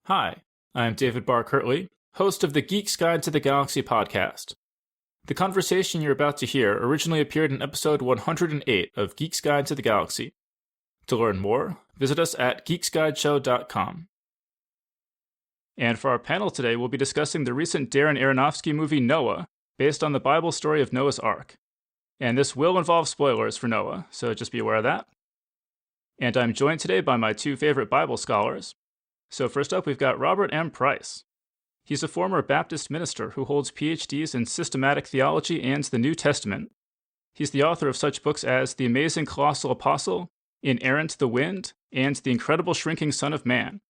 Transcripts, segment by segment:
Hi, I'm David Barr Kirtley, host of the Geek's Guide to the Galaxy podcast. The conversation you're about to hear originally appeared in episode 108 of Geek's Guide to the Galaxy. To learn more, visit us at geeksguideshow.com. And for our panel today, we'll be discussing the recent Darren Aronofsky movie Noah, based on the Bible story of Noah's Ark. And this will involve spoilers for Noah, so just be aware of that. And I'm joined today by my two favorite Bible scholars. So first up, we've got Robert M. Price. He's a former Baptist minister who holds PhDs in systematic theology and the New Testament. He's the author of such books as The Amazing Colossal Apostle, Inerrant the Wind, and The Incredible Shrinking Son of Man,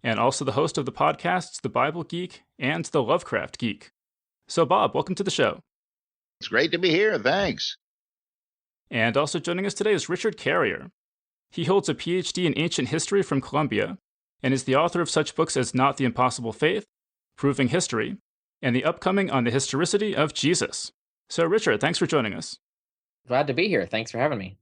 and also the host of the podcasts The Bible Geek and The Lovecraft Geek. So Bob, welcome to the show. It's great to be here, thanks. And also joining us today is Richard Carrier. He holds a PhD in ancient history from Columbia, and is the author of such books as Not the Impossible Faith, Proving History, and the upcoming On the Historicity of Jesus. So Richard, thanks for joining us. Glad to be here. Thanks for having me.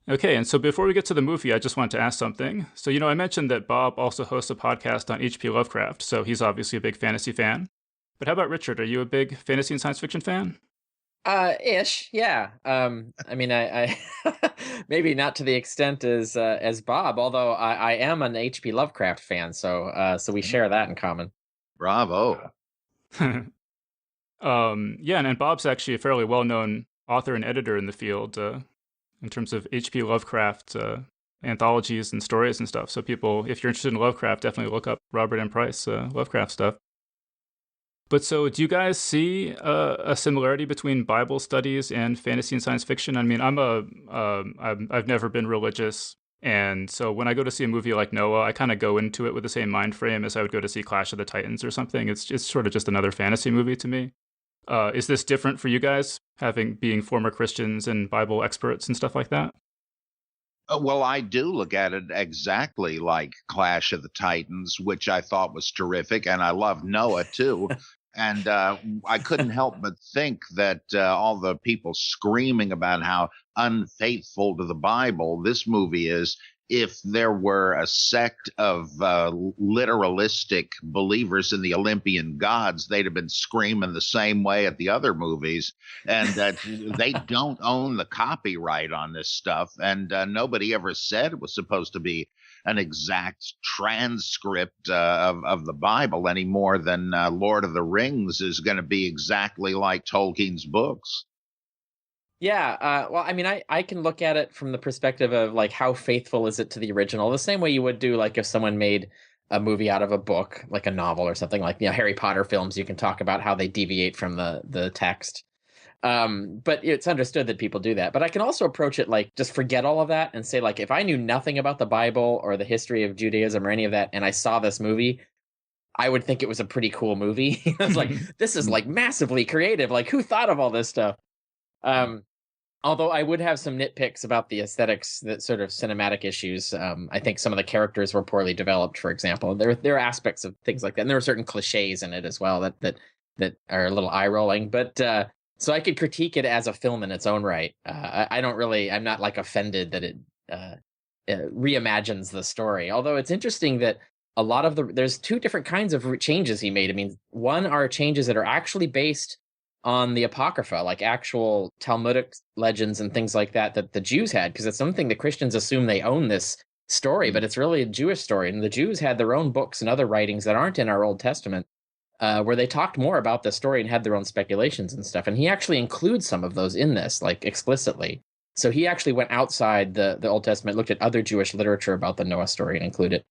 Okay, and so before we get to the movie, I just wanted to ask something. So, I mentioned that Bob also hosts a podcast on H.P. Lovecraft, so he's obviously a big fantasy fan. But how about Richard? Are you a big fantasy and science fiction fan? Ish, yeah. I maybe not to the extent as Bob, although I am an H.P. Lovecraft fan, so we share that in common. Bravo. And Bob's actually a fairly well-known author and editor in the field in terms of H.P. Lovecraft anthologies and stories and stuff. So people, if you're interested in Lovecraft, definitely look up Robert M. Price Lovecraft stuff. But so do you guys see a similarity between Bible studies and fantasy and science fiction? I mean, I've never been religious. And so when I go to see a movie like Noah, I kind of go into it with the same mind frame as I would go to see Clash of the Titans or something. It's sort of just another fantasy movie to me. Is this different for you guys, being former Christians and Bible experts and stuff like that? Well, I do look at it exactly like Clash of the Titans, which I thought was terrific, and I love Noah too. And I couldn't help but think that all the people screaming about how unfaithful to the Bible this movie is, if there were a sect of literalistic believers in the Olympian gods, they'd have been screaming the same way at the other movies. And they don't own the copyright on this stuff. And nobody ever said it was supposed to be an exact transcript of the Bible any more than Lord of the Rings is going to be exactly like Tolkien's books. Yeah, well, I mean, I can look at it from the perspective of, like, how faithful is it to the original? The same way you would do, like, if someone made a movie out of a book, like a novel or something, like, Harry Potter films, you can talk about how they deviate from the text. But it's understood that people do that. But I can also approach it like, just forget all of that and say, like, if I knew nothing about the Bible or the history of Judaism or any of that, and I saw this movie, I would think it was a pretty cool movie. It's like, this is, like, massively creative. Like, who thought of all this stuff? Although I would have some nitpicks about the aesthetics, that sort of cinematic issues. I think some of the characters were poorly developed, for example. There are aspects of things like that. And there were certain cliches in it as well that are a little eye-rolling. But so I could critique it as a film in its own right. I'm not, like, offended that it reimagines the story. Although it's interesting that a lot of there's two different kinds of changes he made. I mean, one are changes that are actually based on the Apocrypha, like actual Talmudic legends and things like that the Jews had, because it's something the Christians assume they own this story, but it's really a Jewish story. And the Jews had their own books and other writings that aren't in our Old Testament, where they talked more about the story and had their own speculations and stuff. And he actually includes some of those in this, like, explicitly. So he actually went outside the Old Testament, looked at other Jewish literature about the Noah story and included it.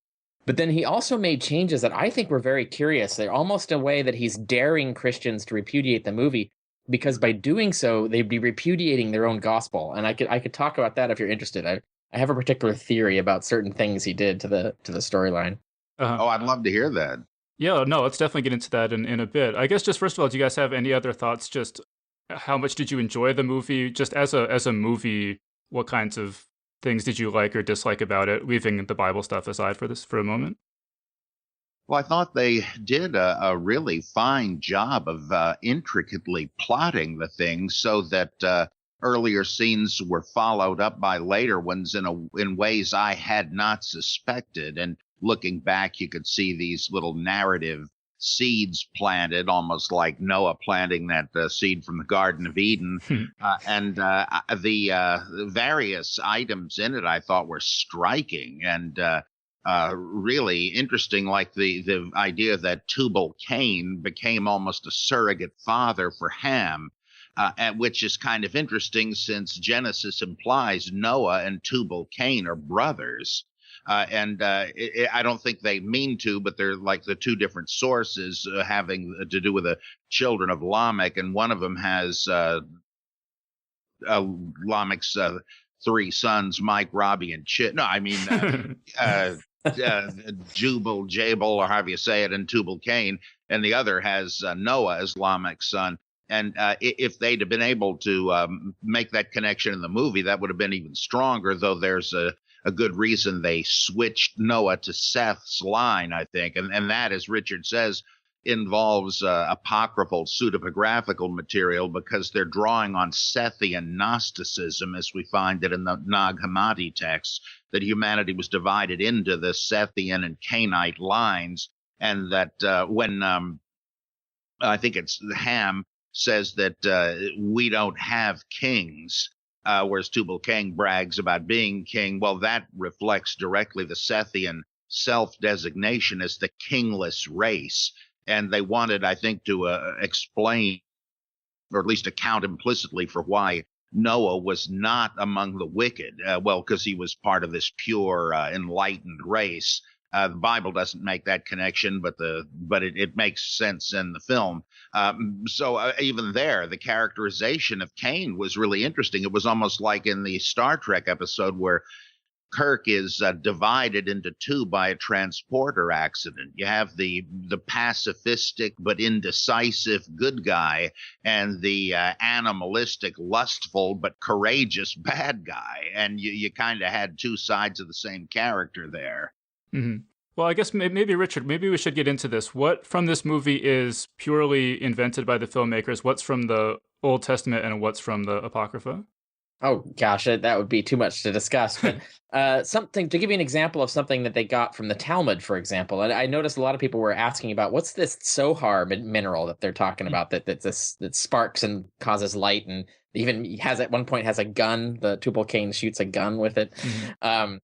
But then he also made changes that I think were very curious. They're almost a way that he's daring Christians to repudiate the movie, because by doing so, they'd be repudiating their own gospel. And I could talk about that if you're interested. I have a particular theory about certain things he did to the storyline. Oh, I'd love to hear that. Yeah, no, let's definitely get into that in a bit. I guess just first of all, do you guys have any other thoughts? Just how much did you enjoy the movie? Just as a movie, what kinds of things did you like or dislike about it, leaving the Bible stuff aside for a moment? Well, I thought they did a really fine job of intricately plotting the thing so that earlier scenes were followed up by later ones in ways I had not suspected. And looking back, you could see these little narrative seeds planted, almost like Noah planting that seed from the Garden of Eden. And the various items in it I thought were striking and really interesting, like the idea that Tubal-Cain became almost a surrogate father for Ham. Which is kind of interesting since Genesis implies Noah and Tubal-Cain are brothers. I don't think they mean to, but they're like the two different sources having to do with the children of Lamech, and one of them has Lamech's three sons, Mike, Robbie, and Chit. No, I mean Jubal, Jabal, or however you say it, and Tubal-Cain, and the other has Noah as Lamech's son. And if they'd have been able to make that connection in the movie, that would have been even stronger, though there's a good reason they switched Noah to Seth's line, I think. And that, as Richard says, involves apocryphal pseudepigraphical material because they're drawing on Sethian Gnosticism, as we find it in the Nag Hammadi texts, that humanity was divided into the Sethian and Cainite lines, and that when I think it's Ham says that we don't have kings, whereas Tubal-Cain brags about being king. Well, that reflects directly the Sethian self-designation as the kingless race. And they wanted, I think, to explain, or at least account implicitly for why Noah was not among the wicked. Well, because he was part of this pure, enlightened race. The Bible doesn't make that connection, but it makes sense in the film. So even there, the characterization of Cain was really interesting. It was almost like in the Star Trek episode where Kirk is divided into two by a transporter accident. You have the pacifistic but indecisive good guy, and the animalistic, lustful but courageous bad guy. And you kind of had two sides of the same character there. Mm-hmm. Well, I guess maybe, Richard, maybe we should get into this. What from this movie is purely invented by the filmmakers? What's from the Old Testament and what's from the Apocrypha? Oh, gosh, that would be too much to discuss. But something to give you an example of something that they got from the Talmud, for example. And I noticed a lot of people were asking about what's this Sohar mineral that they're talking about that sparks and causes light, and even has at one point has a gun. The Tubal-Cain shoots a gun with it. Mm-hmm.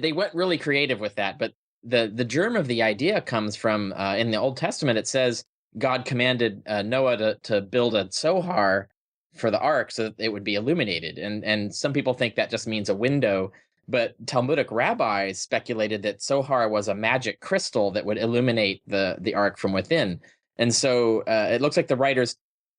They went really creative with that, but the germ of the idea comes from in the Old Testament. It says God commanded Noah to build a Sohar for the ark so that it would be illuminated, and some people think that just means a window, but Talmudic rabbis speculated that Sohar was a magic crystal that would illuminate the ark from within. And so it looks like the writers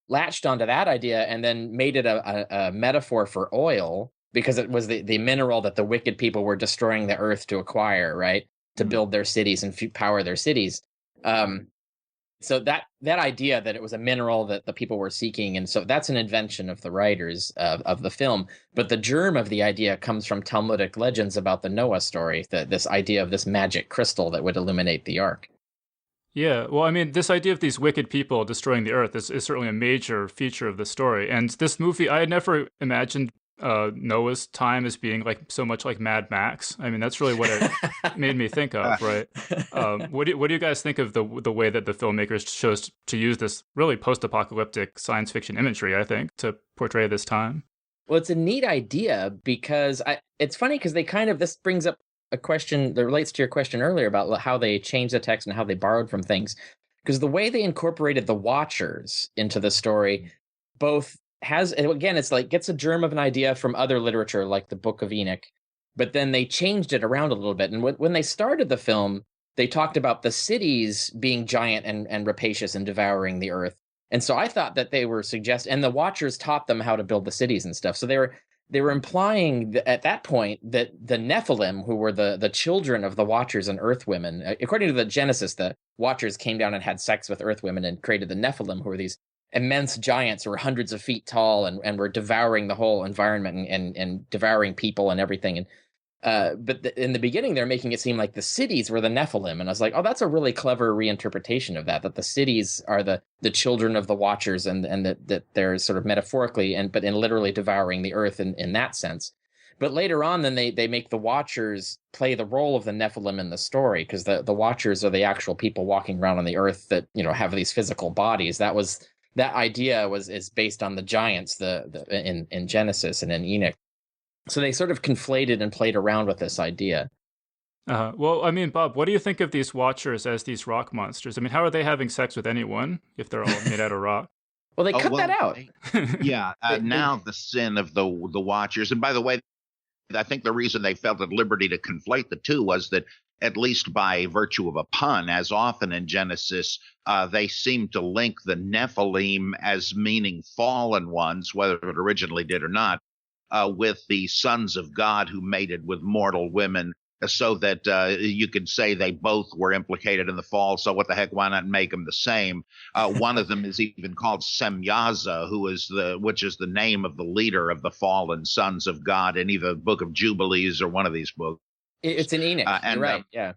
latched onto that idea and then made it a metaphor for oil, because it was the mineral that the wicked people were destroying the earth to acquire, right? To build their cities and power their cities. So that idea that it was a mineral that the people were seeking, and so that's an invention of the writers of the film. But the germ of the idea comes from Talmudic legends about the Noah story, this idea of this magic crystal that would illuminate the ark. Yeah, well, I mean, this idea of these wicked people destroying the earth is certainly a major feature of the story. And this movie, I had never imagined Noah's time as being like so much like Mad Max. I mean, that's really what it made me think of, right? What do you guys think of the way that the filmmakers chose to use this really post-apocalyptic science fiction imagery, I think, to portray this time? Well, it's a neat idea because it's funny because this brings up a question that relates to your question earlier about how they changed the text and how they borrowed from things. Because the way they incorporated the Watchers into the story both has, again, it's like gets a germ of an idea from other literature like the Book of Enoch, but then they changed it around a little bit. And when they started the film, they talked about the cities being giant and rapacious and devouring the earth. And so I thought that they were and the Watchers taught them how to build the cities and stuff. So they were implying at that point that the Nephilim, who were the children of the Watchers and Earth women, according to the Genesis, the Watchers came down and had sex with Earth women and created the Nephilim, who were these immense giants who were hundreds of feet tall and were devouring the whole environment and devouring people and everything. But in the beginning, they're making it seem like the cities were the Nephilim. And I was like, oh, that's a really clever reinterpretation of that the cities are the children of the Watchers and that they're sort of metaphorically but in literally devouring the earth in that sense. But later on, then they make the Watchers play the role of the Nephilim in the story, because the Watchers are the actual people walking around on the earth that, you know, have these physical bodies. That idea is based on the giants in Genesis and in Enoch. So they sort of conflated and played around with this idea. Well, I mean, Bob, what do you think of these Watchers as these rock monsters? I mean, how are they having sex with anyone if they're all made out of rock? Well, they cut that out. Now the sin of the Watchers. And by the way, I think the reason they felt at liberty to conflate the two was that, at least by virtue of a pun, as often in Genesis, they seem to link the Nephilim as meaning fallen ones, whether it originally did or not, with the sons of God who mated with mortal women, so that you could say they both were implicated in the fall. So what the heck, why not make them the same? One of them is even called Semyaza, which is the name of the leader of the fallen sons of God in either the Book of Jubilees or one of these books. It's in Enoch. You're right. Yeah.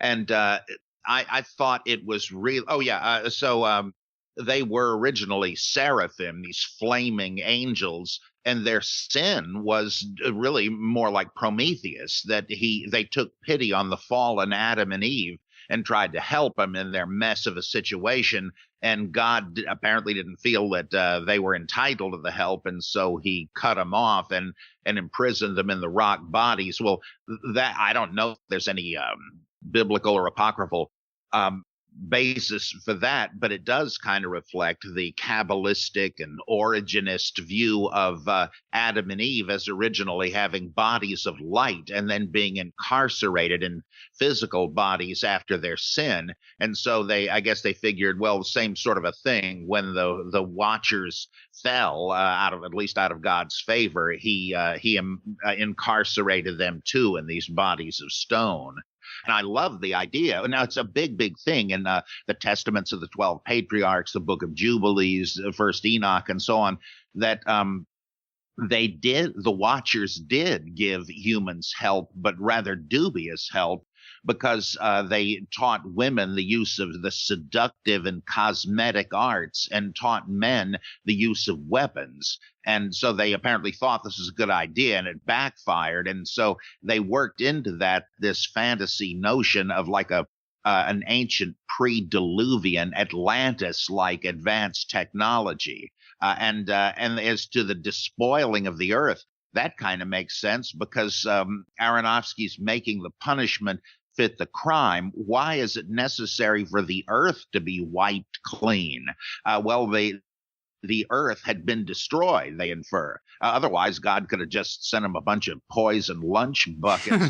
And I thought it was real. Oh yeah. So they were originally seraphim, these flaming angels. And their sin was really more like Prometheus, that they took pity on the fallen Adam and Eve and tried to help them in their mess of a situation. And God apparently didn't feel that they were entitled to the help, and so he cut them off and imprisoned them in the rock bodies. Well, that I don't know if there's any biblical or apocryphal basis for that, but it does kind of reflect the Kabbalistic and Origenist view of Adam and Eve as originally having bodies of light and then being incarcerated in physical bodies after their sin. And so I guess they figured, well, the same sort of a thing when the Watchers fell out of God's favor, he incarcerated them too in these bodies of stone. And I love the idea. Now, it's a big, big thing in the Testaments of the 12 Patriarchs, the Book of Jubilees, First Enoch, and so on, that the Watchers did give humans help, but rather dubious help, because they taught women the use of the seductive and cosmetic arts and taught men the use of weapons. And so they apparently thought this was a good idea, and it backfired. And so they worked into that this fantasy notion of like an ancient pre-Diluvian Atlantis-like advanced technology. And as to the despoiling of the earth, that kind of makes sense, because Aronofsky's making the punishment fit the crime. Why is it necessary for the earth to be wiped clean? Well, the earth had been destroyed, they infer. Otherwise, God could have just sent them a bunch of poison lunch buckets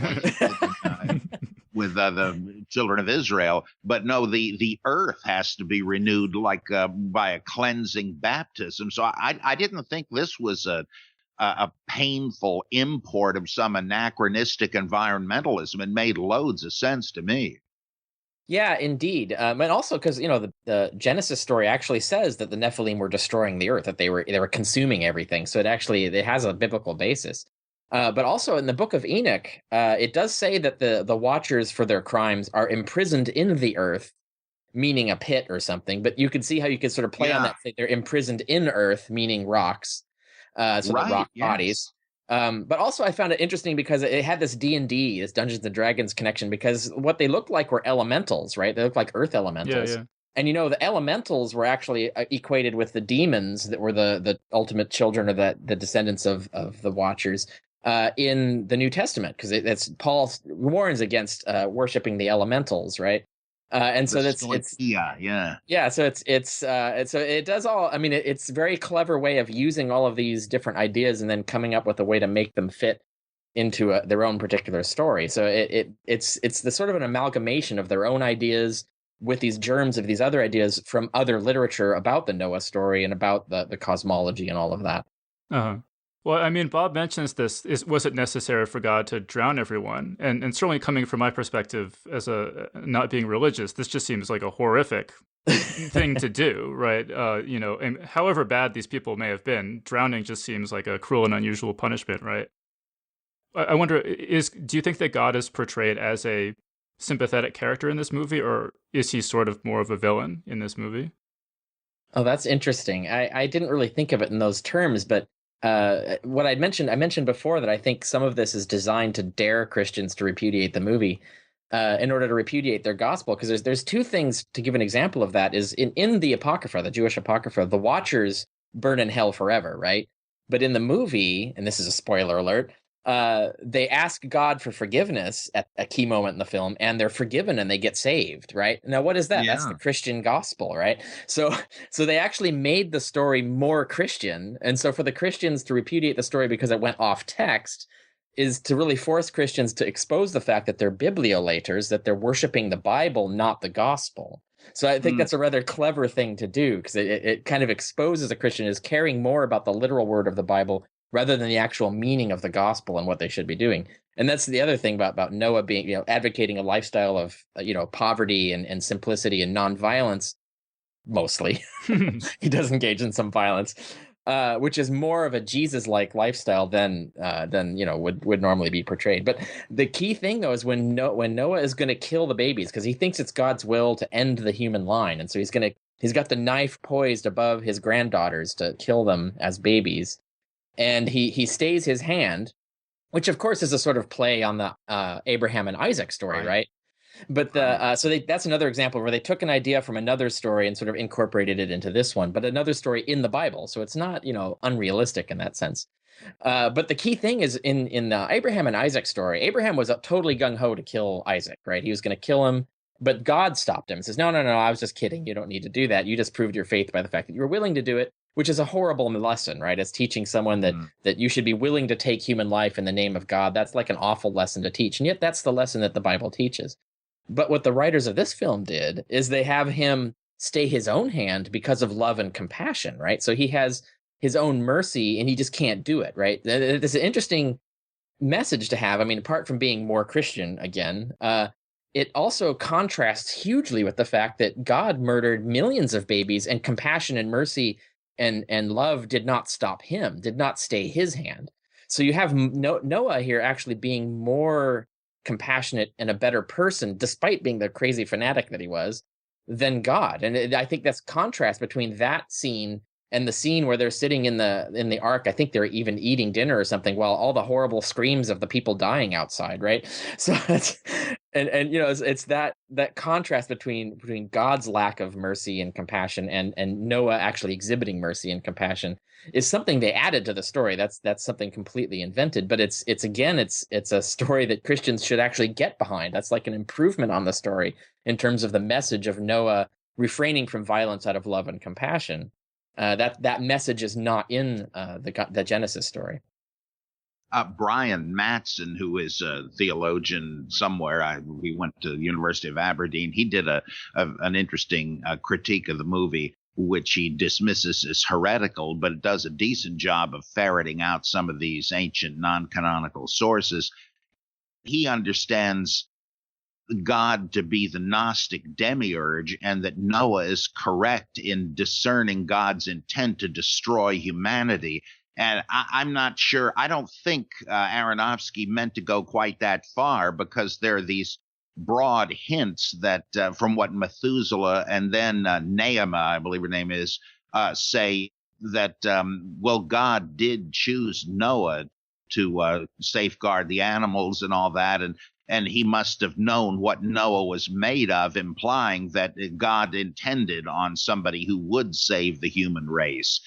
with the children of Israel. But no, the earth has to be renewed like by a cleansing baptism. So I didn't think this was a painful import of some anachronistic environmentalism. It made loads of sense to me. Yeah, indeed. And also because, the Genesis story actually says that the Nephilim were destroying the earth, that they were consuming everything. So it has a biblical basis. But also in the Book of Enoch, it does say that the Watchers for their crimes are imprisoned in the earth, meaning a pit or something. But you could see how you could sort of play on that. They're imprisoned in earth, meaning rocks. The rock bodies. But also I found it interesting because it had this D&D, this Dungeons and Dragons connection, because what they looked like were elementals, right? They looked like earth elementals. Yeah. And the elementals were actually equated with the demons that were the ultimate children of the descendants of the Watchers in the New Testament, because it's Paul warns against worshiping the elementals, right? And so so it does all. I mean, it's a very clever way of using all of these different ideas and then coming up with a way to make them fit into their own particular story. So it's the sort of an amalgamation of their own ideas with these germs of these other ideas from other literature about the Noah story and about the cosmology and all of that. Well, I mean, Bob mentions this. Was it necessary for God to drown everyone? And certainly coming from my perspective as not being religious, this just seems like a horrific thing to do, right? And however bad these people may have been, drowning just seems like a cruel and unusual punishment, right? I wonder, do you think that God is portrayed as a sympathetic character in this movie, or is he sort of more of a villain in this movie? Oh, that's interesting. I didn't really think of it in those terms, but what I mentioned before that I think some of this is designed to dare Christians to repudiate the movie in order to repudiate their gospel. Because there's two things to give an example of that is in the Apocrypha, the Jewish Apocrypha, the Watchers burn in hell forever, right? But in the movie, and this is a spoiler alert, they ask God for forgiveness at a key moment in the film, and they're forgiven and they get saved, right? Now, what is that? That's the Christian gospel, right? So they actually made the story more Christian. And so for the Christians to repudiate the story because it went off text is to really force Christians to expose the fact that they're bibliolaters, that they're worshiping the Bible, not the gospel. So I think that's a rather clever thing to do, because it kind of exposes a Christian as caring more about the literal word of the Bible rather than the actual meaning of the gospel and what they should be doing. And that's the other thing about Noah being, advocating a lifestyle of, poverty and simplicity and nonviolence, mostly. He does engage in some violence, which is more of a Jesus-like lifestyle than would normally be portrayed. But the key thing, though, is when Noah is going to kill the babies, because he thinks it's God's will to end the human line. And so he's got the knife poised above his granddaughters to kill them as babies. And he stays his hand, which of course is a sort of play on the Abraham and Isaac story, right? But that's another example where they took an idea from another story and sort of incorporated it into this one, but another story in the Bible. So it's not, unrealistic in that sense. But the key thing is in the Abraham and Isaac story, Abraham was totally gung-ho to kill Isaac, right? He was going to kill him, but God stopped him and says, no, I was just kidding. You don't need to do that. You just proved your faith by the fact that you were willing to do it, which is a horrible lesson, right? It's teaching someone that you should be willing to take human life in the name of God. That's like an awful lesson to teach. And yet that's the lesson that the Bible teaches. But what the writers of this film did is they have him stay his own hand because of love and compassion, right? So he has his own mercy and he just can't do it, right? It's an interesting message to have. I mean, apart from being more Christian again, it also contrasts hugely with the fact that God murdered millions of babies, and compassion and mercy and love did not stop him, did not stay his hand. So you have Noah here actually being more compassionate and a better person, despite being the crazy fanatic that he was, than God. And I think that's contrast between that scene and the scene where they're sitting in the ark. I think they're even eating dinner or something while all the horrible screams of the people dying outside, right? So it's that contrast between God's lack of mercy and compassion and Noah actually exhibiting mercy and compassion is something they added to the story. That's something completely invented, but it's a story that Christians should actually get behind. That's like an improvement on the story in terms of the message of Noah refraining from violence out of love and compassion. That message is not in the Genesis story. Brian Mattson, who is a theologian somewhere, we went to the University of Aberdeen. He did an interesting critique of the movie, which he dismisses as heretical, but it does a decent job of ferreting out some of these ancient non-canonical sources. He understands God to be the Gnostic demiurge, and that Noah is correct in discerning God's intent to destroy humanity. And I'm not sure. I don't think Aronofsky meant to go quite that far, because there are these broad hints that from what Methuselah and then Naamah, I believe her name is, say that, God did choose Noah to safeguard the animals and all that. And he must have known what Noah was made of, implying that God intended on somebody who would save the human race.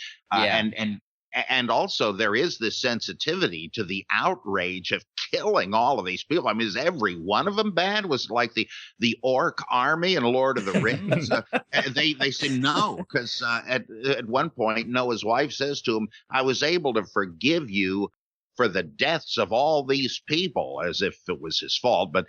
And also there is this sensitivity to the outrage of killing all of these people. I mean, is every one of them bad? Was it like the orc army in Lord of the Rings? They say no, because at one point Noah's wife says to him, "I was able to forgive you for the deaths of all these people," as if it was his fault. But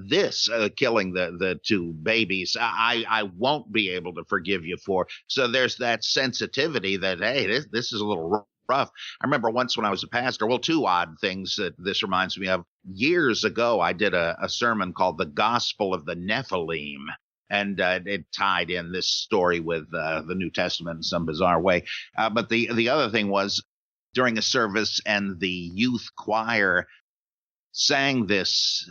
this killing the two babies, I won't be able to forgive you for. So there's that sensitivity that, hey, this is a little rough. I remember once when I was a pastor, two odd things that this reminds me of. Years ago, I did a sermon called The Gospel of the Nephilim. And it tied in this story with the New Testament in some bizarre way. But the other thing was, during a service, and the youth choir sang this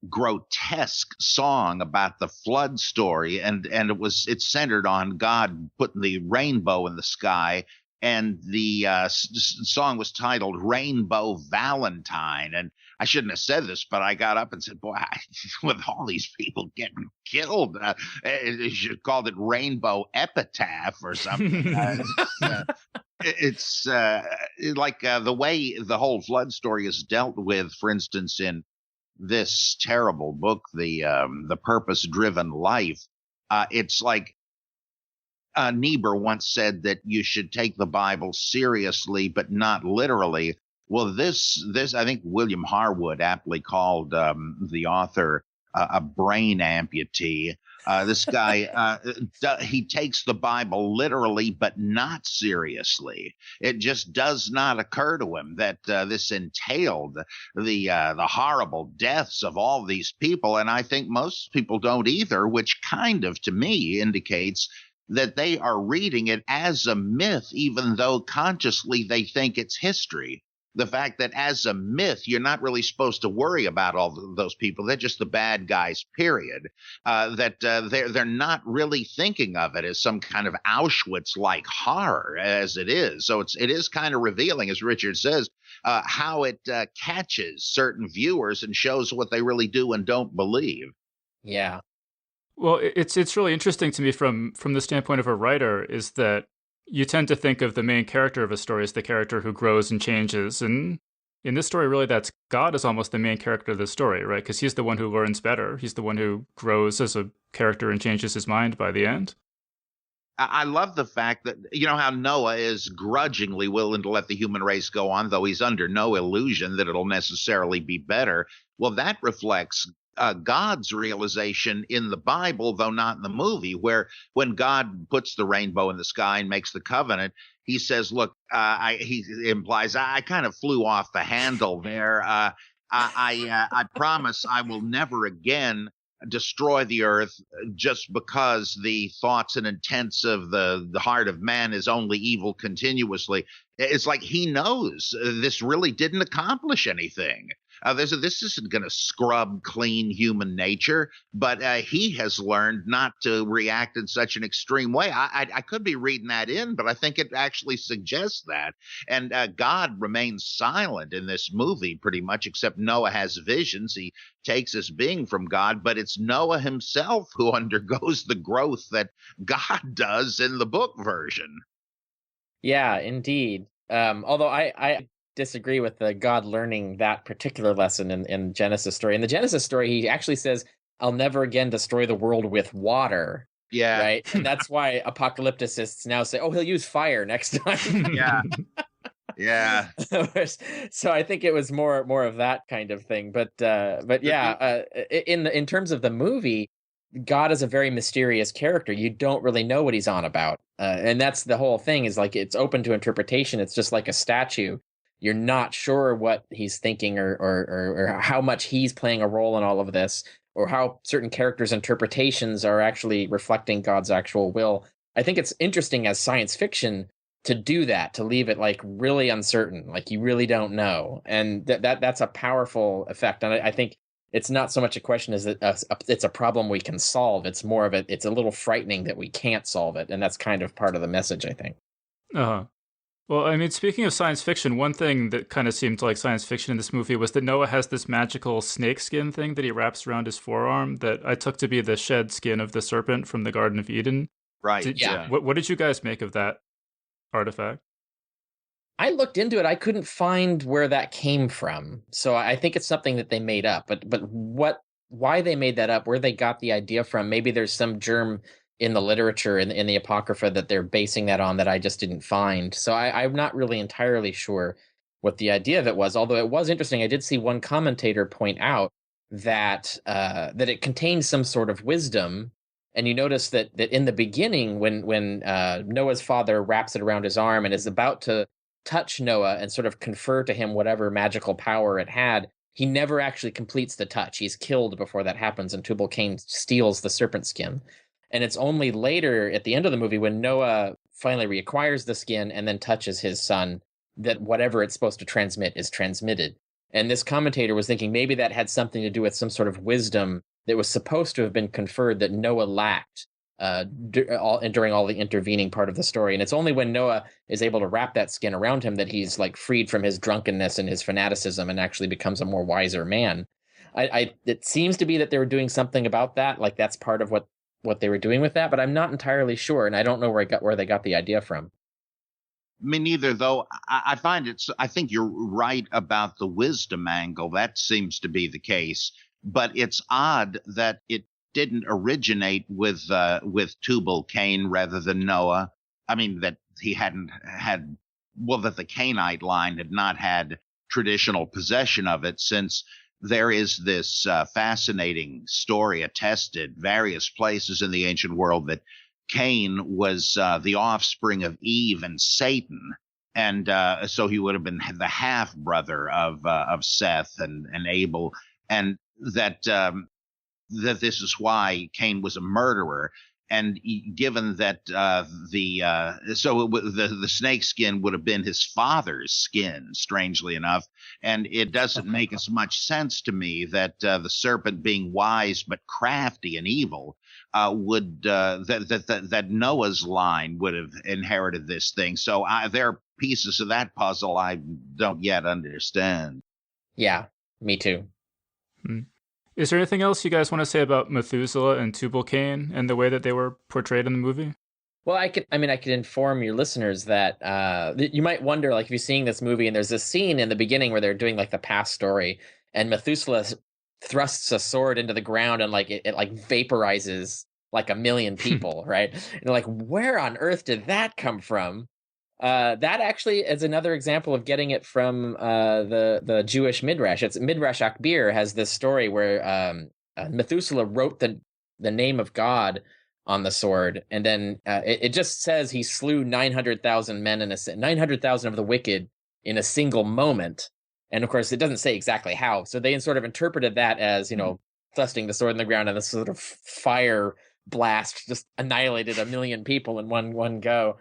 grotesque song about the flood story, and it centered on God putting the rainbow in the sky, and the song was titled Rainbow Valentine. And I shouldn't have said this, but I got up and said, boy, with all these people getting killed, you should have called it Rainbow Epitaph or something. It's like the way the whole flood story is dealt with, for instance, in this terrible book, the Purpose-Driven Life. It's like Niebuhr once said that you should take the Bible seriously, but not literally. Well, this I think William Harwood aptly called the author a brain amputee. This guy, he takes the Bible literally, but not seriously. It just does not occur to him that this entailed the horrible deaths of all these people. And I think most people don't either, which kind of, to me, indicates that they are reading it as a myth, even though consciously they think it's history. The fact that as a myth, you're not really supposed to worry about all those people. They're just the bad guys, period. They're not really thinking of it as some kind of Auschwitz-like horror as it is. So it is kind of revealing, as Richard says, how it catches certain viewers and shows what they really do and don't believe. Yeah. Well, it's really interesting to me from the standpoint of a writer is that you tend to think of the main character of a story as the character who grows and changes. And in this story, really, that's God is almost the main character of the story, right? Because he's the one who learns better. He's the one who grows as a character and changes his mind by the end. I love the fact that, you know, how Noah is grudgingly willing to let the human race go on, though he's under no illusion that it'll necessarily be better. Well, that reflects God's realization in the Bible, though not in the movie, where when God puts the rainbow in the sky and makes the covenant, he says, look, he implies, I kind of flew off the handle there. I promise I will never again destroy the earth just because the thoughts and intents of the heart of man is only evil continuously. It's like he knows this really didn't accomplish anything. This isn't going to scrub clean human nature, but he has learned not to react in such an extreme way. I could be reading that in, but I think it actually suggests that. And God remains silent in this movie pretty much, except Noah has visions. He takes his being from God, but it's Noah himself who undergoes the growth that God does in the book version. Yeah, indeed. Although I disagree with the God learning that particular lesson in Genesis story. In the Genesis story, he actually says, I'll never again destroy the world with water. Yeah. Right. And that's why apocalypticists now say, oh, he'll use fire next time. Yeah. Yeah. So I think it was more of that kind of thing. But yeah, in terms of the movie, God is a very mysterious character. You don't really know what he's on about. And that's the whole thing, is like it's open to interpretation. It's just like a statue. You're not sure what he's thinking or how much he's playing a role in all of this, or how certain characters' interpretations are actually reflecting God's actual will. I think it's interesting as science fiction to do that, to leave it like really uncertain, like you really don't know. And that's a powerful effect. And I think it's not so much a question as it's a problem we can solve. It's more of it's a little frightening that we can't solve it. And that's kind of part of the message, I think. Uh-huh. Well, I mean, speaking of science fiction, one thing that kind of seemed like science fiction in this movie was that Noah has this magical snake skin thing that he wraps around his forearm that I took to be the shed skin of the serpent from the Garden of Eden. Right. What did you guys make of that artifact? I looked into it. I couldn't find where that came from. So I think it's something that they made up. But why they made that up, where they got the idea from, maybe there's some germ in the literature, in the Apocrypha, that they're basing that on that I just didn't find. So I'm not really entirely sure what the idea of it was, although it was interesting. I did see one commentator point out that it contains some sort of wisdom. And you notice that in the beginning, when Noah's father wraps it around his arm and is about to touch Noah and sort of confer to him whatever magical power it had, he never actually completes the touch. He's killed before that happens, and Tubal-Cain steals the serpent skin. And it's only later at the end of the movie, when Noah finally reacquires the skin and then touches his son, that whatever it's supposed to transmit is transmitted. And this commentator was thinking maybe that had something to do with some sort of wisdom that was supposed to have been conferred that Noah lacked during all the intervening part of the story. And it's only when Noah is able to wrap that skin around him that he's like freed from his drunkenness and his fanaticism and actually becomes a more wiser man. It seems to be that they were doing something about that, like that's part of what they were doing with that, but I'm not entirely sure, and I don't know where they got the idea from. Me neither, though. I find I think you're right about the wisdom angle. That seems to be the case, but it's odd that it didn't originate with Tubal-Cain rather than Noah. I mean, that he hadn't had, well, that the Cainite line had not had traditional possession of it, since there is this fascinating story attested various places in the ancient world that Cain was the offspring of Eve and Satan, and so he would have been the half brother of Seth and Abel, and that this is why Cain was a murderer. And given that the snake skin would have been his father's skin, strangely enough, and it doesn't make as much sense to me that the serpent, being wise but crafty and evil, that Noah's line would have inherited this thing. So there are pieces of that puzzle I don't yet understand. Yeah, me too. Is there anything else you guys want to say about Methuselah and Tubal-Cain and the way that they were portrayed in the movie? Well, I could inform your listeners that you might wonder, like, if you're seeing this movie and there's this scene in the beginning where they're doing like the past story, and Methuselah thrusts a sword into the ground and like it like vaporizes like 1 million people, right? And like, where on earth did that come from? That actually is another example of getting it from the Jewish Midrash. It's Midrash Akbir has this story where Methuselah wrote the name of God on the sword, and then it just says he slew 900,000 men 900,000 of the wicked in a single moment. And of course, it doesn't say exactly how. So they sort of interpreted that as, thrusting the sword in the ground, and this sort of fire blast just annihilated 1 million people in one go.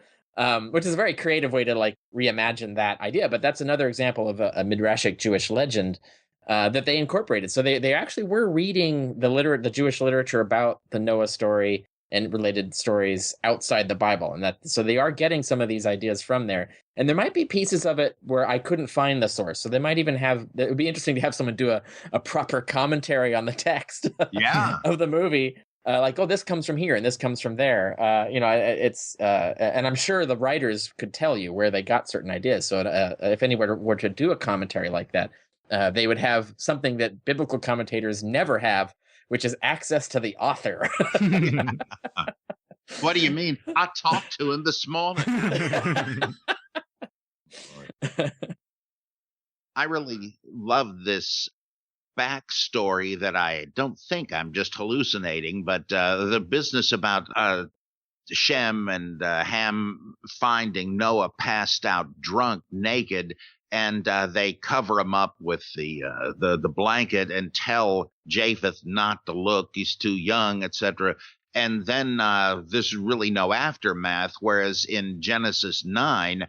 Which is a very creative way to like reimagine that idea. But that's another example of a Midrashic Jewish legend that they incorporated. So they actually were reading the Jewish literature about the Noah story and related stories outside the Bible. And so they are getting some of these ideas from there. And there might be pieces of it where I couldn't find the source. So they might even it would be interesting to have someone do a proper commentary on the text of the movie. Like, oh, this comes from here and this comes from there. And I'm sure the writers could tell you where they got certain ideas. So if anyone were to do a commentary like that, they would have something that biblical commentators never have, which is access to the author. What do you mean? I talked to him this morning. I really love this backstory that I don't think I'm just hallucinating, but the business about Shem and Ham finding Noah passed out, drunk, naked, and they cover him up with the blanket and tell Japheth not to look, he's too young, etc. And then there's really no aftermath, whereas in Genesis 9,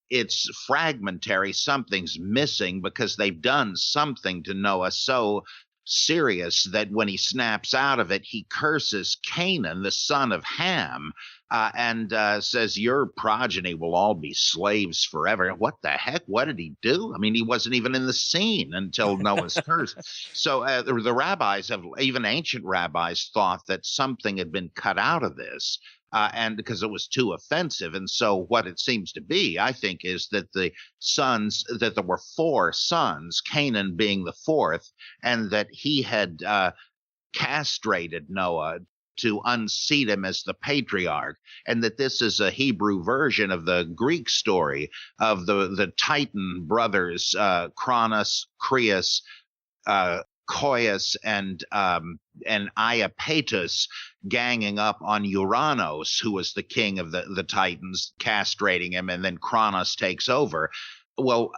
it's fragmentary. Something's missing because they've done something to Noah so serious that when he snaps out of it, he curses Canaan, the son of Ham, and says, your progeny will all be slaves forever. What the heck? What did he do? I mean, he wasn't even in the scene until Noah's curse. So the rabbis even ancient rabbis thought that something had been cut out of this. And because it was too offensive. And so what it seems to be, I think, is that that there were 4 sons, Canaan being the 4th, and that he had castrated Noah to unseat him as the patriarch, and that this is a Hebrew version of the Greek story of the Titan brothers, Kronos, Creus, Coius, and Iapetus ganging up on Uranos, who was the king of the Titans, castrating him, and then Kronos takes over. Well,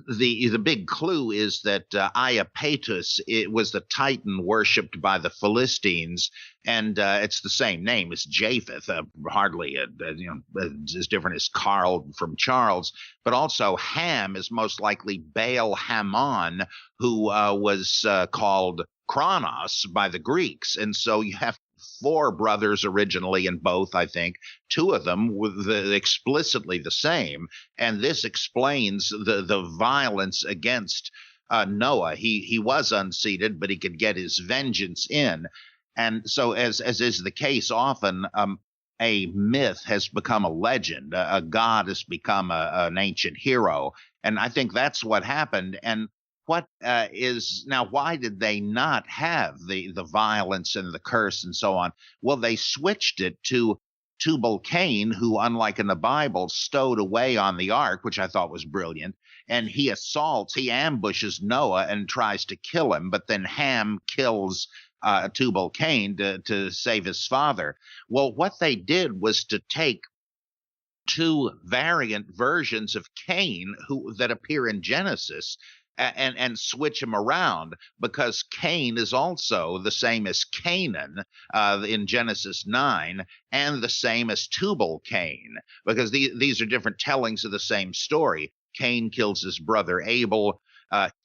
the big clue is that Iapetus, it was the Titan worshipped by the Philistines, and it's the same name as Japheth, hardly as different as Carl from Charles. But also Ham is most likely Baal Hammon, who was called Kronos by the Greeks, and so you have 4 brothers originally in both, I think. 2 of them were explicitly the same. And this explains the violence against Noah. He was unseated, but he could get his vengeance in. And so, as is the case often, a myth has become a legend. A god has become an ancient hero. And I think that's what happened. And what is now, why did they not have the violence and the curse and so on? Well, they switched it to Tubal-Cain, who, unlike in the Bible, stowed away on the ark, which I thought was brilliant. And he ambushes Noah and tries to kill him. But then Ham kills Tubal-Cain to save his father. Well, what they did was to take 2 variant versions of Cain that appear in Genesis and switch them around, because Cain is also the same as Canaan in Genesis 9, and the same as Tubal-Cain, because these are different tellings of the same story. Cain kills his brother Abel.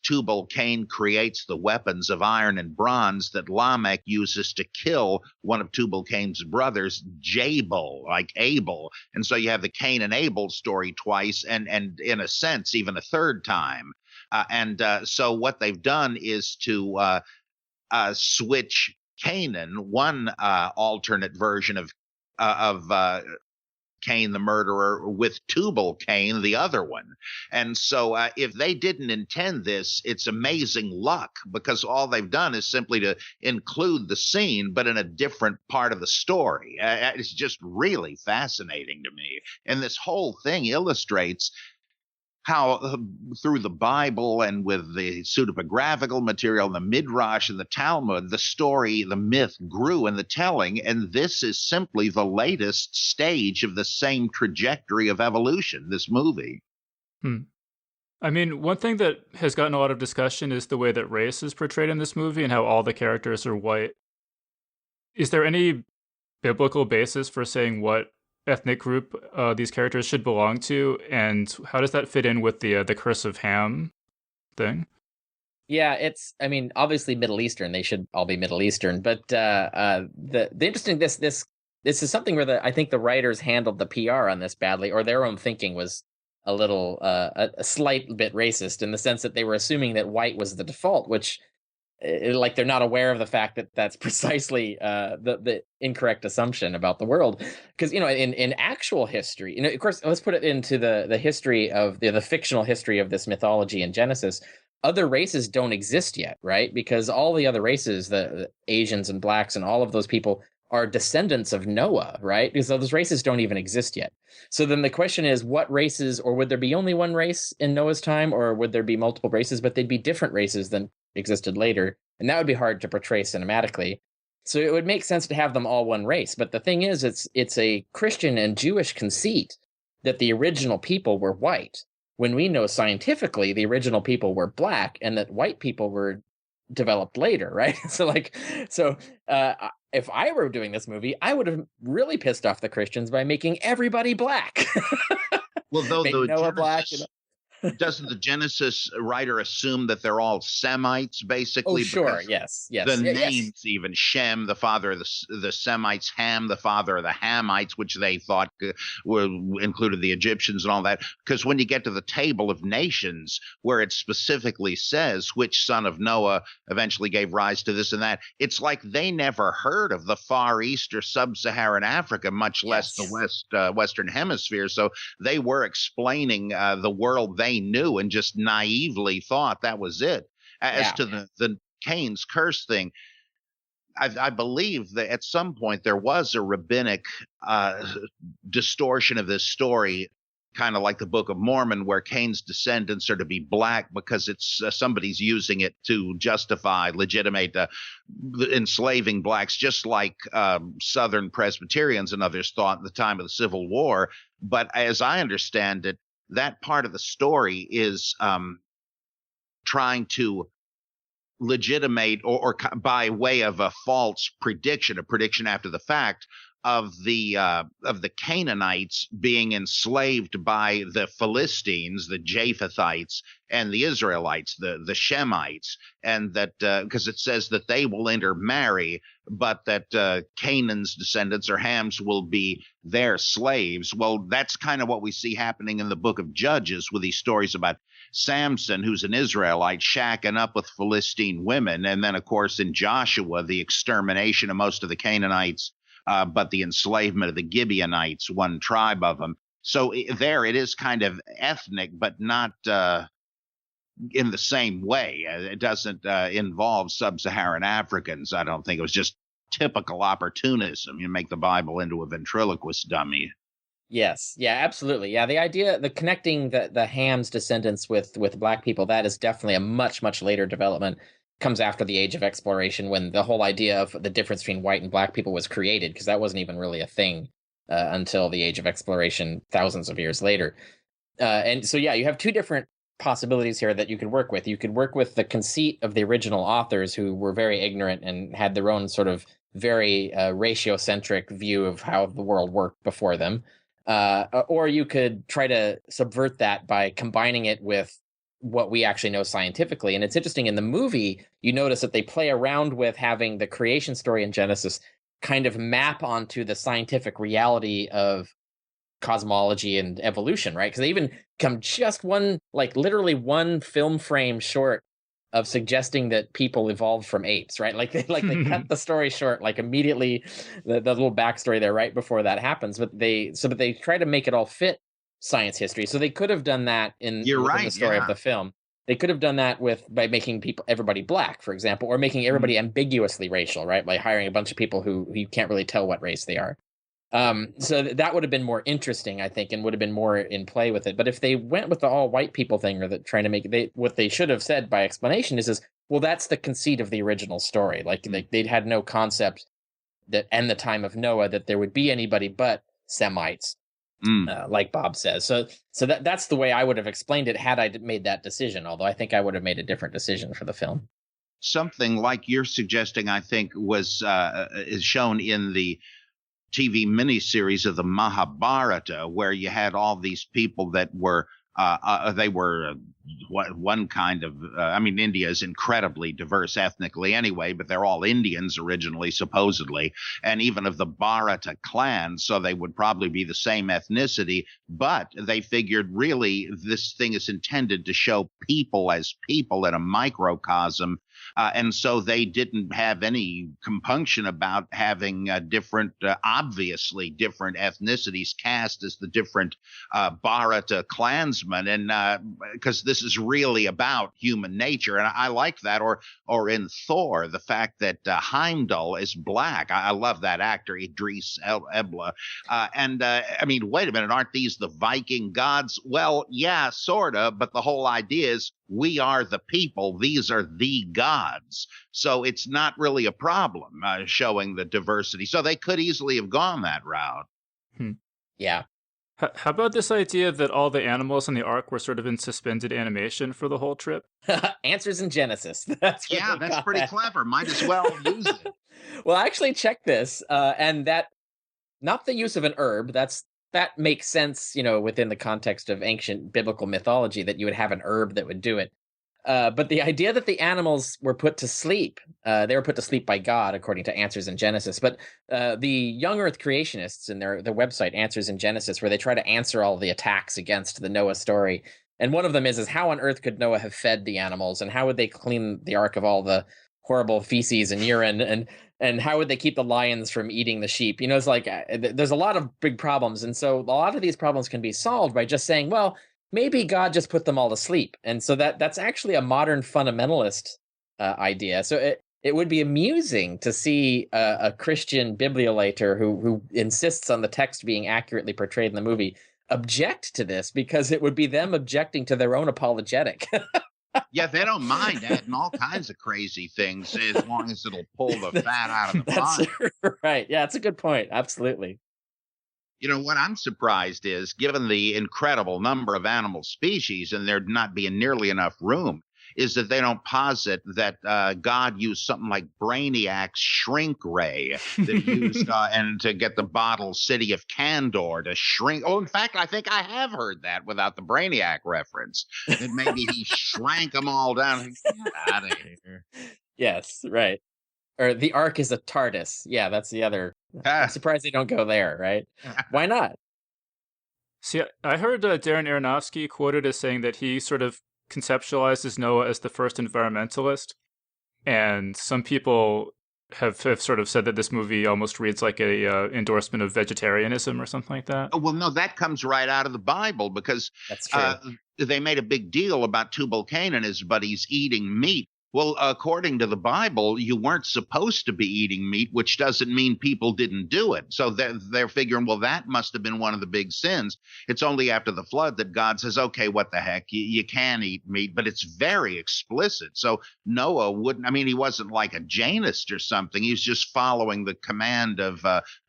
Tubal-Cain creates the weapons of iron and bronze that Lamech uses to kill one of Tubal-Cain's brothers, Jabal, like Abel. And so you have the Cain and Abel story twice, and in a sense, even a third time. So what they've done is to switch Canaan, one alternate version of Cain the murderer, with Tubal-Cain, the other one. And so if they didn't intend this, it's amazing luck, because all they've done is simply to include the scene, but in a different part of the story. It's just really fascinating to me. And this whole thing illustrates how through the Bible and with the pseudepigraphical material, the Midrash and the Talmud, the story, the myth grew in the telling, and this is simply the latest stage of the same trajectory of evolution, this movie. I mean, one thing that has gotten a lot of discussion is the way that race is portrayed in this movie and how all the characters are white. Is there any biblical basis for saying what ethnic group these characters should belong to, and how does that fit in with the Curse of Ham thing? Yeah, it's, I mean, obviously Middle Eastern. They should all be Middle Eastern. But the interesting, this is something where I think the writers handled the PR on this badly, or their own thinking was a little a slight bit racist, in the sense that they were assuming that white was the default, which like they're not aware of the fact that that's precisely the incorrect assumption about the world. Because, you know, in actual history, you know, of course, let's put it into the history of the fictional history of this mythology in Genesis. Other races don't exist yet, right? Because all the other races, the Asians and blacks and all of those people, are descendants of Noah, right? Because those races don't even exist yet. So then the question is, what races, or would there be only one race in Noah's time, or would there be multiple races, but they'd be different races than existed later? And that would be hard to portray cinematically. So it would make sense to have them all one race. But the thing is, it's a Christian and Jewish conceit that the original people were white, when we know scientifically the original people were black, and that white people were developed later, right? So if I were doing this movie, I would have really pissed off the Christians by making everybody black. Well, though Make the Noah Genesis, black, you know? doesn't the Genesis writer assume that they're all Semites, basically? Oh, sure. Because Yes. the Yes. names, even Shem, the father of the Semites, Ham, the father of the Hamites, which they thought included the Egyptians and all that. Because when you get to the table of nations, where it specifically says which son of Noah eventually gave rise to this and that, it's like they never heard of the Far East or Sub-Saharan Africa, much less the Western Hemisphere. So they were explaining the world they knew, and just naively thought that was it. As to the Cain's curse thing, I believe that at some point there was a rabbinic distortion of this story, kind of like the Book of Mormon, where Cain's descendants are to be black because it's somebody's using it to justify, legitimate enslaving blacks, just like Southern Presbyterians and others thought at the time of the Civil War. But as I understand it, that part of the story is trying to legitimate or by way of a false prediction, a prediction after the fact, of the Canaanites being enslaved by the Philistines, the Japhethites, and the Israelites, the Shemites, and that because it says that they will intermarry, but that Canaan's descendants or Ham's will be their slaves. Well, that's kind of what we see happening in the book of Judges with these stories about Samson, who's an Israelite, shacking up with Philistine women. And then, of course, in Joshua, the extermination of most of the Canaanites, but the enslavement of the Gibeonites, one tribe of them. So there it is kind of ethnic, but not in the same way. It doesn't involve sub-Saharan Africans. I don't think. It was just typical opportunism. You make the Bible into a ventriloquist dummy. Yes. Yeah, absolutely. Yeah, the idea, the connecting the Ham's descendants with black people, that is definitely a much, much later development. Comes after the Age of Exploration, when the whole idea of the difference between white and black people was created, because that wasn't even really a thing until the Age of Exploration thousands of years later. And so, yeah, you have two different possibilities here that you could work with. You could work with the conceit of the original authors, who were very ignorant and had their own sort of very ratiocentric view of how the world worked before them. Or you could try to subvert that by combining it with what we actually know scientifically. And it's interesting, in the movie, you notice that they play around with having the creation story in Genesis kind of map onto the scientific reality of cosmology and evolution, right? Because they even come just one, like literally one film frame short of suggesting that people evolved from apes, right? They cut the story short, like immediately the little backstory there right before that happens. But they try to make it all fit science history. So they could have done that in the story of the film. They could have done that by making everybody black, for example, or making everybody ambiguously racial, right? By hiring a bunch of people who you can't really tell what race they are. So that would have been more interesting, I think, and would have been more in play with it. But if they went with the all white people thing, or trying to make it, what they should have said by explanation is, well, that's the conceit of the original story. They'd had no concept that, and the time of Noah, that there would be anybody but Semites. Like Bob says. So that's the way I would have explained it had I made that decision, although I think I would have made a different decision for the film. Something like you're suggesting, I think, is shown in the TV miniseries of the Mahabharata, where you had all these people that were one kind of, India is incredibly diverse ethnically anyway, but they're all Indians originally, supposedly, and even of the Bharata clan, so they would probably be the same ethnicity, but they figured really this thing is intended to show people as people in a microcosm. And so they didn't have any compunction about having obviously different ethnicities cast as the different Bharata clansmen, and because this is really about human nature, and I like that. Or in Thor, the fact that Heimdall is black. I love that actor, Idris Elba. Wait a minute, aren't these the Viking gods? Well, yeah, sorta, but the whole idea is we are the people. These are the gods. So it's not really a problem showing the diversity. So they could easily have gone that route. Yeah. How about this idea that all the animals in the ark were sort of in suspended animation for the whole trip? Answers in Genesis. That's pretty clever. Might as well use it. Well, I actually checked this, and that, not the use of an herb, that makes sense, within the context of ancient biblical mythology, that you would have an herb that would do it. But the idea that the animals were put to sleep, they were put to sleep by God, according to Answers in Genesis. But the young Earth creationists in their website, Answers in Genesis, where they try to answer all the attacks against the Noah story. And one of them is how on earth could Noah have fed the animals? And how would they clean the ark of all the horrible feces and urine? And how would they keep the lions from eating the sheep? It's like there's a lot of big problems. And so a lot of these problems can be solved by just saying, well, maybe God just put them all to sleep. And so that's actually a modern fundamentalist idea. So it would be amusing to see a Christian bibliolator who insists on the text being accurately portrayed in the movie object to this, because it would be them objecting to their own apologetic. Yeah, they don't mind adding all kinds of crazy things as long as it'll pull the fat out of the pot. Right. Yeah, it's a good point. Absolutely. What I'm surprised is, given the incredible number of animal species and there not being nearly enough room, is that they don't posit that God used something like Brainiac's shrink ray that he used and to get the bottle city of Kandor to shrink. Oh, in fact, I think I have heard that without the Brainiac reference. That maybe he shrank them all down. Get out of here. Yes, right. Or the Ark is a TARDIS. Yeah, that's the other. I'm surprised they don't go there, right? Why not? See, I heard Darren Aronofsky quoted as saying that he sort of conceptualizes Noah as the first environmentalist, and some people have sort of said that this movie almost reads like a endorsement of vegetarianism or something like that. Oh, well, no, that comes right out of the Bible because That's true. They made a big deal about Tubal-Cain and his buddies eating meat. Well, according to the Bible, you weren't supposed to be eating meat, which doesn't mean people didn't do it. So they're figuring, well, that must have been one of the big sins. It's only after the flood that God says, okay, what the heck, you can eat meat, but it's very explicit. So Noah wouldn't, I mean, he wasn't like a Janist or something. He was just following the command of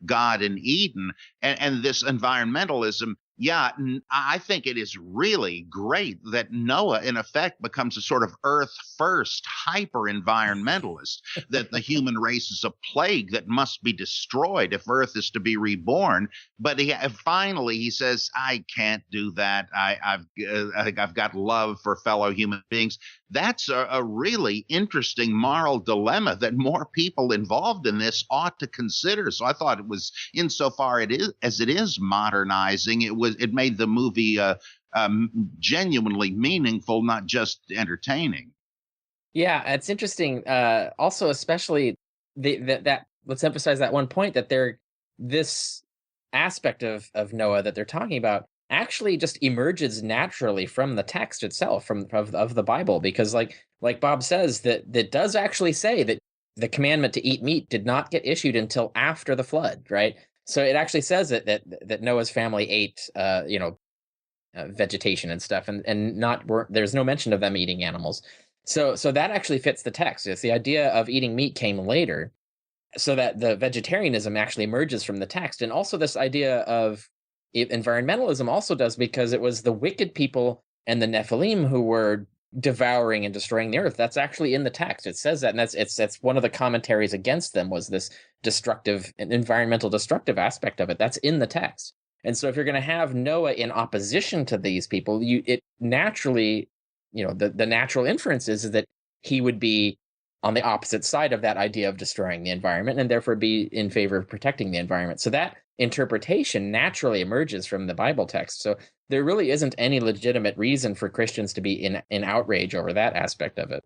God in Eden. And this environmentalism, yeah, I think it is really great that Noah, in effect, becomes a sort of Earth first hyper-environmentalist, that the human race is a plague that must be destroyed if Earth is to be reborn. But finally, he says, I can't do that. I've got love for fellow human beings. That's a really interesting moral dilemma that more people involved in this ought to consider. So I thought it was, insofar it is modernizing, it made the movie genuinely meaningful, not just entertaining. Yeah, it's interesting. Also, especially that let's emphasize that one point that this aspect of Noah that they're talking about actually just emerges naturally from the text itself, of the Bible, because like Bob says, that does actually say that the commandment to eat meat did not get issued until after the flood, right? So it actually says that Noah's family ate vegetation and stuff, and there's no mention of them eating animals. So that actually fits the text. It's the idea of eating meat came later, so that the vegetarianism actually emerges from the text. And also this idea of environmentalism also does, because it was the wicked people and the Nephilim who were devouring and destroying the earth. That's actually in the text. It says that, and that's one of the commentaries against them, was this environmental destructive aspect of it. That's in the text. And so if you're going to have Noah in opposition to these people, it naturally, the natural inference is that he would be on the opposite side of that idea of destroying the environment, and therefore be in favor of protecting the environment. So that interpretation naturally emerges from the Bible text. So there really isn't any legitimate reason for Christians to be in outrage over that aspect of it.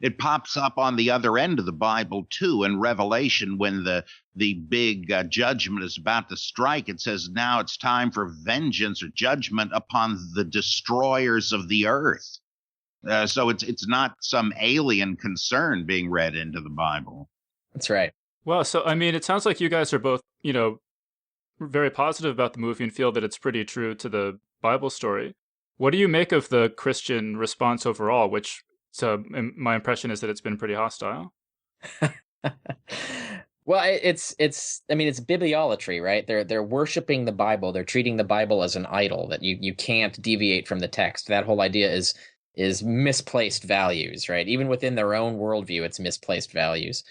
It pops up on the other end of the Bible, too, in Revelation, when the big judgment is about to strike. It says, now it's time for vengeance or judgment upon the destroyers of the earth. So it's not some alien concern being read into the Bible. That's right. Well, so, I mean, it sounds like you guys are both, very positive about the movie and feel that it's pretty true to the Bible story. What do you make of the Christian response overall, which, so my impression is that it's been pretty hostile? Well, it's bibliolatry, right? They're worshiping the Bible. They're treating the Bible as an idol that you can't deviate from the text. That whole idea is misplaced values, right? Even within their own worldview, it's misplaced values.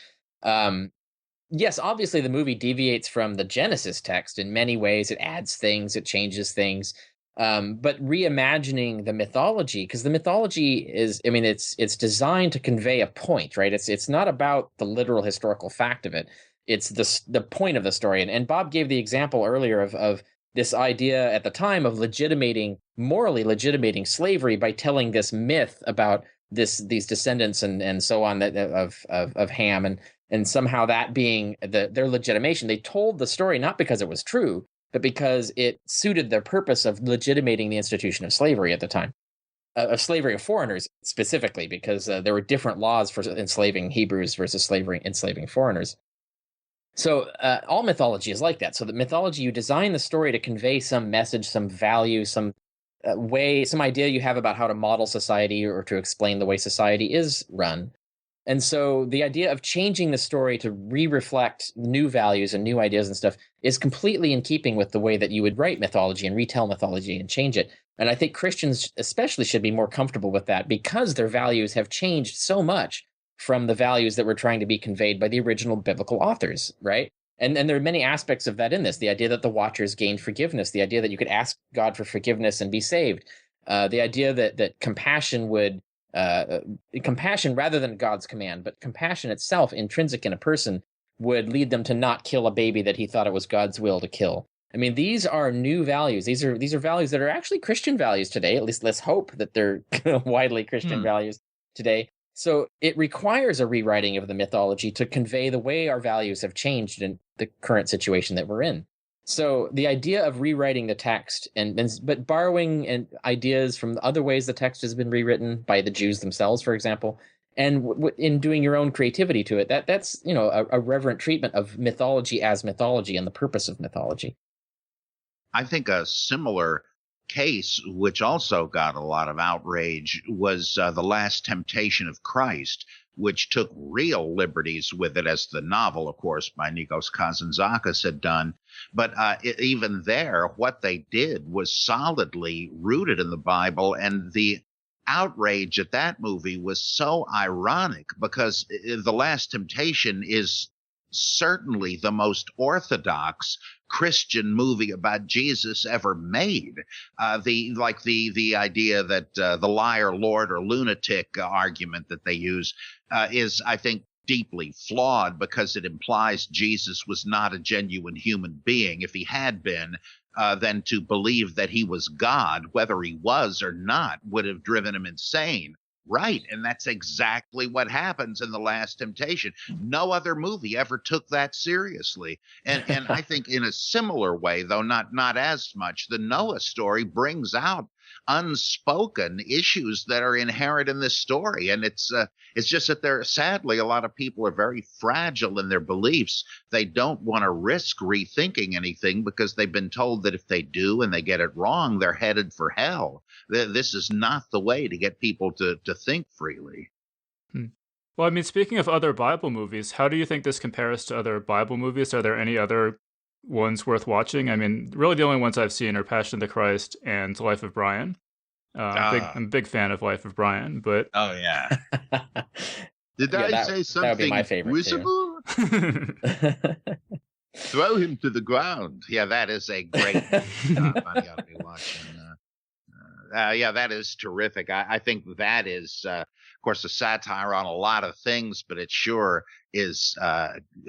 Yes, obviously the movie deviates from the Genesis text in many ways. It adds things, it changes things. But reimagining the mythology, because the mythology is, it's designed to convey a point, right? It's not about the literal historical fact of it. It's the point of the story. And Bob gave the example earlier of this idea at the time of morally legitimating slavery by telling this myth about these descendants and so on of Ham, and somehow that being their legitimation. They told the story not because it was true, but because it suited their purpose of legitimating the institution of slavery at the time, of slavery of foreigners specifically, because there were different laws for enslaving Hebrews versus enslaving foreigners. So all mythology is like that. So the mythology, you design the story to convey some message, some value, some way, some idea you have about how to model society or to explain the way society is run. And so the idea of changing the story to reflect new values and new ideas and stuff is completely in keeping with the way that you would write mythology and retell mythology and change it. And I think Christians especially should be more comfortable with that because their values have changed so much from the values that were trying to be conveyed by the original biblical authors, right? And there are many aspects of that in this. The idea that the Watchers gained forgiveness, the idea that you could ask God for forgiveness and be saved, the idea that compassion would, compassion rather than God's command, but compassion itself, intrinsic in a person, would lead them to not kill a baby that he thought it was God's will to kill. I mean, these are new values. These are values that are actually Christian values today. At least let's hope that they're widely Christian values today. So it requires a rewriting of the mythology to convey the way our values have changed in the current situation that we're in. So the idea of rewriting the text but borrowing ideas from other ways the text has been rewritten by the Jews themselves, for example, and in doing your own creativity to it, that's a reverent treatment of mythology as mythology and the purpose of mythology. I think a similar case, which also got a lot of outrage, was The Last Temptation of Christ, which took real liberties with it, as the novel, of course, by Nikos Kazantzakis had done. But even there, what they did was solidly rooted in the Bible, and the outrage at that movie was so ironic because The Last Temptation is certainly the most orthodox Christian movie about Jesus ever made. The idea that the liar, lord, or lunatic argument that they use is, I think, deeply flawed because it implies Jesus was not a genuine human being. If he had been, then to believe that he was God, whether he was or not, would have driven him insane. Right, and that's exactly what happens in The Last Temptation. No other movie ever took that seriously. And I think in a similar way, though not as much, the Noah story brings out unspoken issues that are inherent in this story. And it's just that sadly, a lot of people are very fragile in their beliefs. They don't want to risk rethinking anything because they've been told that if they do and they get it wrong, they're headed for hell. This is not the way to get people to think freely. Well, I mean, speaking of other Bible movies, how do you think this compares to other Bible movies? Are there any other ones worth watching? I mean, really the only ones I've seen are Passion of the Christ and Life of Brian. I'm a big fan of Life of Brian, but... Oh, yeah. Did I say something? That would be my favorite, too. Throw him to the ground. Yeah, that is a great I got to be watching. Yeah, that is terrific. I think that is, of course, a satire on a lot of things, but it sure is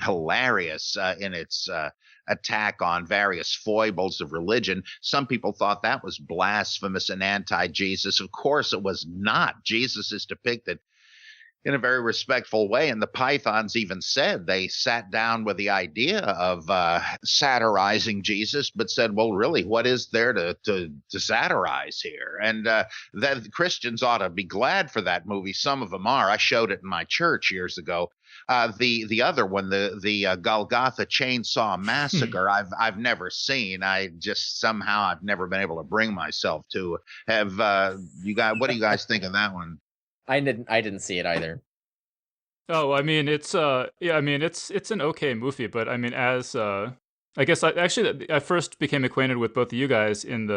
hilarious in its attack on various foibles of religion. Some people thought that was blasphemous and anti-Jesus. Of course, it was not. Jesus is depicted in a very respectful way. And the Pythons even said they sat down with the idea of satirizing Jesus, but said, well, really, what is there to satirize here? And that Christians ought to be glad for that movie. Some of them are. I showed it in my church years ago. The other one, the Gotha Chainsaw Massacre, I've never seen. I've never been able to bring myself to. You guys? What do you guys think of that one? I didn't see it either. Oh, I mean, it's an okay movie, but I mean, I guess I first became acquainted with both of you guys in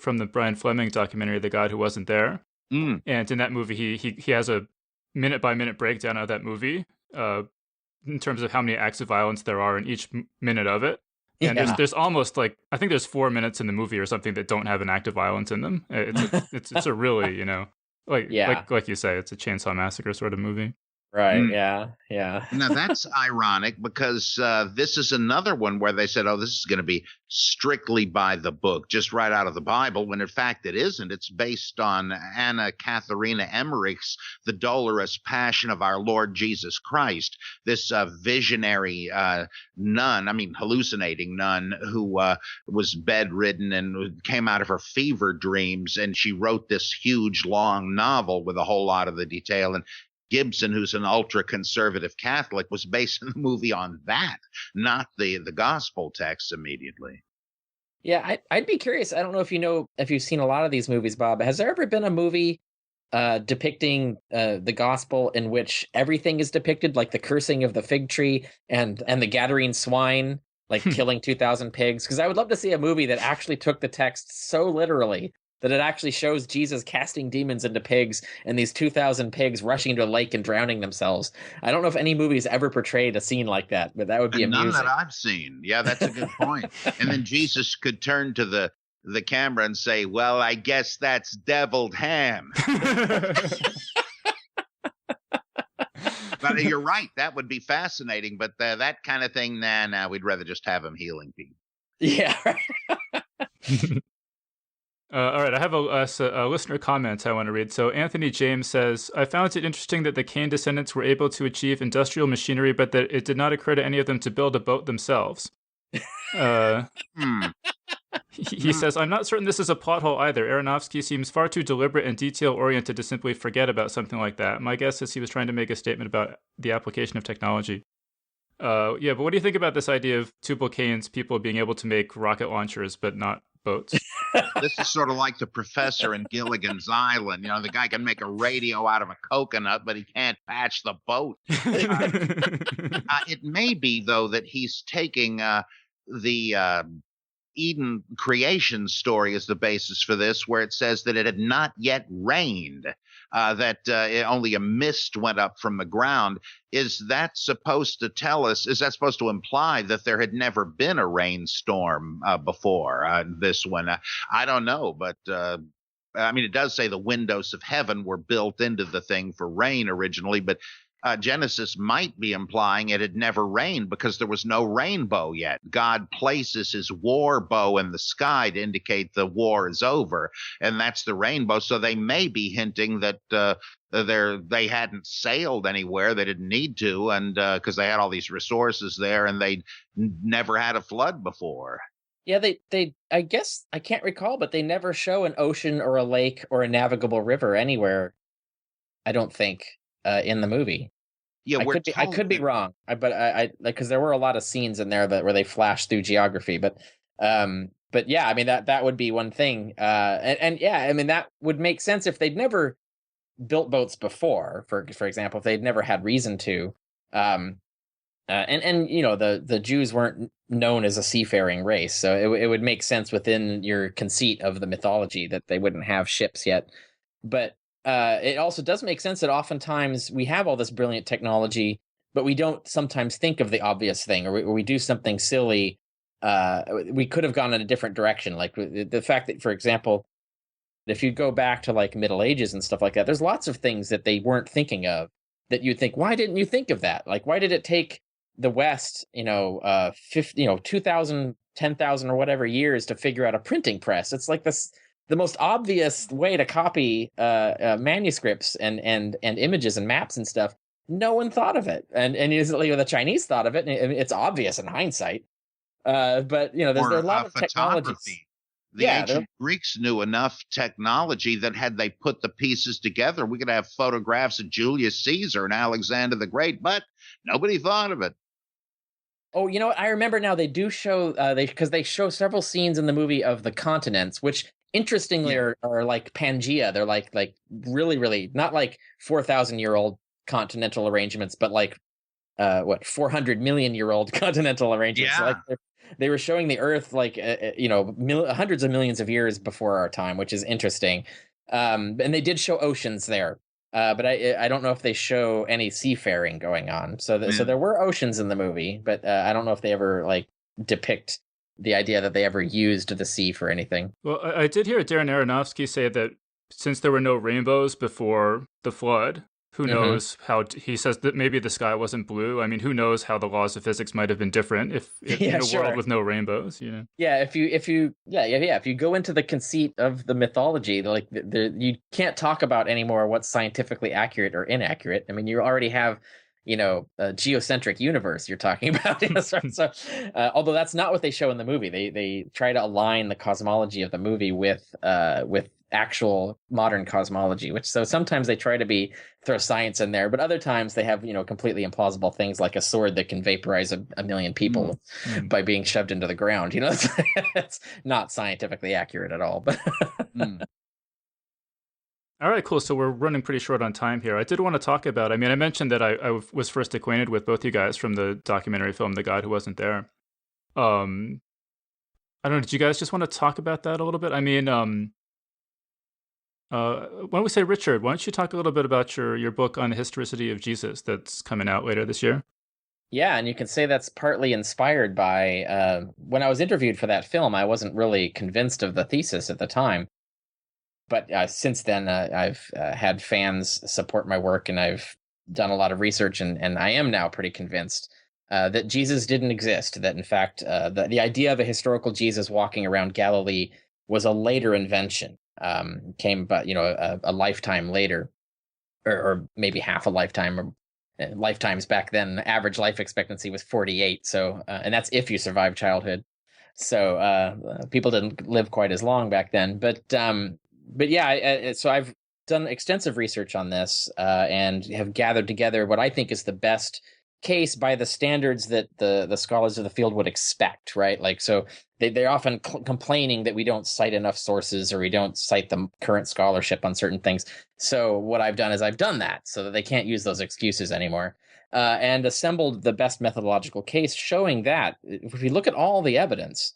from the Brian Fleming documentary, The God Who Wasn't There. And in that movie, he has a minute by minute breakdown of that movie, in terms of how many acts of violence there are in each minute of it. And there's almost I think there's 4 minutes in the movie or something that don't have an act of violence in them. It's a really, like you say, it's a Chainsaw Massacre sort of movie. Right. Yeah. Now that's ironic because this is another one where they said, oh, this is going to be strictly by the book, just right out of the Bible, when in fact it isn't. It's based on Anna Katharina Emmerich's The Dolorous Passion of Our Lord Jesus Christ, this visionary hallucinating nun who was bedridden and came out of her fever dreams. And she wrote this huge, long novel with a whole lot of the detail. And Gibson, who's an ultra-conservative Catholic, was basing the movie on that, not the gospel text immediately. Yeah, I'd be curious. I don't know if you've seen a lot of these movies, Bob. Has there ever been a movie depicting the gospel in which everything is depicted, like the cursing of the fig tree and the Gadarene swine, like killing 2,000 pigs. Because I would love to see a movie that actually took the text so literally that it actually shows Jesus casting demons into pigs and these 2,000 pigs rushing into a lake and drowning themselves. I don't know if any movie's ever portrayed a scene like that, but that would be And amusing. none that I've seen. Yeah, that's a good point. And then Jesus could turn to the camera and say, "Well, I guess that's deviled ham." But you're right. That would be fascinating. But that kind of thing, nah, we'd rather just have him healing people. Yeah. All right, I have a listener comment I want to read. So Anthony James says, I found it interesting that the Cain descendants were able to achieve industrial machinery, but that it did not occur to any of them to build a boat themselves. He says, I'm not certain this is a plot hole either. Aronofsky seems far too deliberate and detail-oriented to simply forget about something like that. My guess is he was trying to make a statement about the application of technology. Yeah, but what do you think about this idea of Tubal Cain's people being able to make rocket launchers but not boats? This is sort of like the professor in Gilligan's Island. You know, the guy can make a radio out of a coconut, but he can't patch the boat. It may be, though, that he's taking the Eden creation story as the basis for this, where it says that it had not yet rained, only a mist went up from the ground. Is that supposed to tell us, is that supposed to imply that there had never been a rainstorm before this one? I don't know, but I mean, it does say the windows of heaven were built into the thing for rain originally, but Genesis might be implying it had never rained because there was no rainbow yet. God places his war bow in the sky to indicate the war is over, and that's the rainbow. So they may be hinting that they hadn't sailed anywhere, they didn't need to, and because they had all these resources there, and they'd never had a flood before. Yeah, they I guess I can't recall, but they never show an ocean or a lake or a navigable river anywhere, I don't think, in the movie. Yeah, I could be wrong, but I because there were a lot of scenes in there where they flashed through geography, but yeah, I mean that would be one thing, and yeah, I mean that would make sense if they'd never built boats before, for example, if they'd never had reason to, and you know the Jews weren't known as a seafaring race, so it would make sense within your conceit of the mythology that they wouldn't have ships yet, but. It also does make sense that oftentimes we have all this brilliant technology, but we don't sometimes think of the obvious thing, or we do something silly. We could have gone in a different direction. Like the fact that, for example, if you go back to like Middle Ages and stuff like that, there's lots of things that they weren't thinking of that you'd think, why didn't you think of that? Like, why did it take the West, 2,000, 10,000 or whatever years to figure out a printing press? It's like this. The most obvious way to copy manuscripts and images and maps and stuff, no one thought of it, and usually the Chinese thought of it, and it's obvious in hindsight. But there's a lot of technologies. The ancient Greeks knew enough technology that had they put the pieces together, we could have photographs of Julius Caesar and Alexander the Great, but nobody thought of it. Oh, you know what? I remember now. They do show because they show several scenes in the movie of the continents, which. Interestingly, are like Pangea. They're like really, really not like 4,000-year-old continental arrangements, but like 400 million-year-old continental arrangements. Yeah. So like they were showing the Earth like hundreds of millions of years before our time, which is interesting. And they did show oceans there, but I don't know if they show any seafaring going on. So so there were oceans in the movie, but I don't know if they ever like depict the idea that they ever used the sea for anything. Well, I did hear Darren Aronofsky say that since there were no rainbows before the flood, who knows how, he says that maybe the sky wasn't blue. I mean, who knows how the laws of physics might have been different if in a world with no rainbows, you know? Yeah, if you go into the conceit of the mythology, like you can't talk about anymore what's scientifically accurate or inaccurate. I mean, you already have a geocentric universe you're talking about. So although that's not what they show in the movie, they try to align the cosmology of the movie with actual modern cosmology, which so sometimes they try to throw science in there, but other times they have completely implausible things like a sword that can vaporize a million people by being shoved into the ground. It's not scientifically accurate at all. But All right, cool. So we're running pretty short on time here. I did want to talk about, I mean, I mentioned that I was first acquainted with both you guys from the documentary film, The God Who Wasn't There. I don't know, did you guys just want to talk about that a little bit? I mean, why don't we say, Richard, why don't you talk a little bit about your book on the historicity of Jesus that's coming out later this year? Yeah, and you can say that's partly inspired by when I was interviewed for that film, I wasn't really convinced of the thesis at the time. But since then, I've had fans support my work, and I've done a lot of research, and I am now pretty convinced that Jesus didn't exist, that in fact, the idea of a historical Jesus walking around Galilee was a later invention, came, but, a lifetime later, or maybe half a lifetime, or lifetimes back then. The average life expectancy was 48. So, and that's if you survive childhood. So people didn't live quite as long back then. But yeah, so I've done extensive research on this and have gathered together what I think is the best case by the standards that the scholars of the field would expect, right? Like, so they're often complaining that we don't cite enough sources or we don't cite the current scholarship on certain things. So what I've done is I've done that so that they can't use those excuses anymore, and assembled the best methodological case showing that if we look at all the evidence,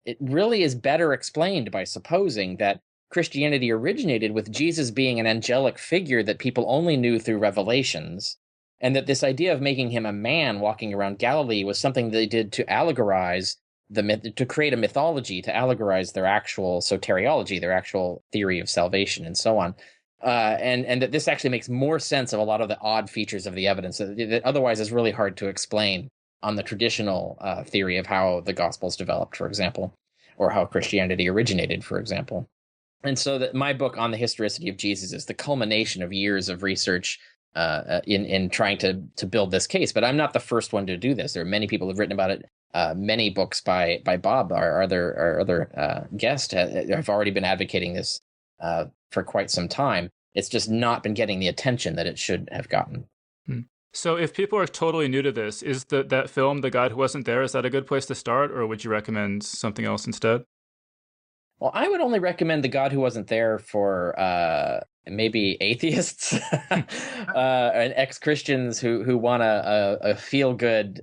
it really is better explained by supposing that Christianity originated with Jesus being an angelic figure that people only knew through revelations, and that this idea of making him a man walking around Galilee was something they did to allegorize the myth, to create a mythology, to allegorize their actual soteriology, their actual theory of salvation, and so on. And that this actually makes more sense of a lot of the odd features of the evidence that otherwise is really hard to explain on the traditional theory of how the Gospels developed, for example, or how Christianity originated, for example. And so that my book on the historicity of Jesus is the culmination of years of research in trying to build this case. But I'm not the first one to do this. There are many people who've written about it. Many books by Bob, our other guest, have already been advocating this for quite some time. It's just not been getting the attention that it should have gotten. So if people are totally new to this, is that film, The God Who Wasn't There, is that a good place to start, or would you recommend something else instead? Well, I would only recommend The God Who Wasn't There for maybe atheists and ex-Christians who want a feel-good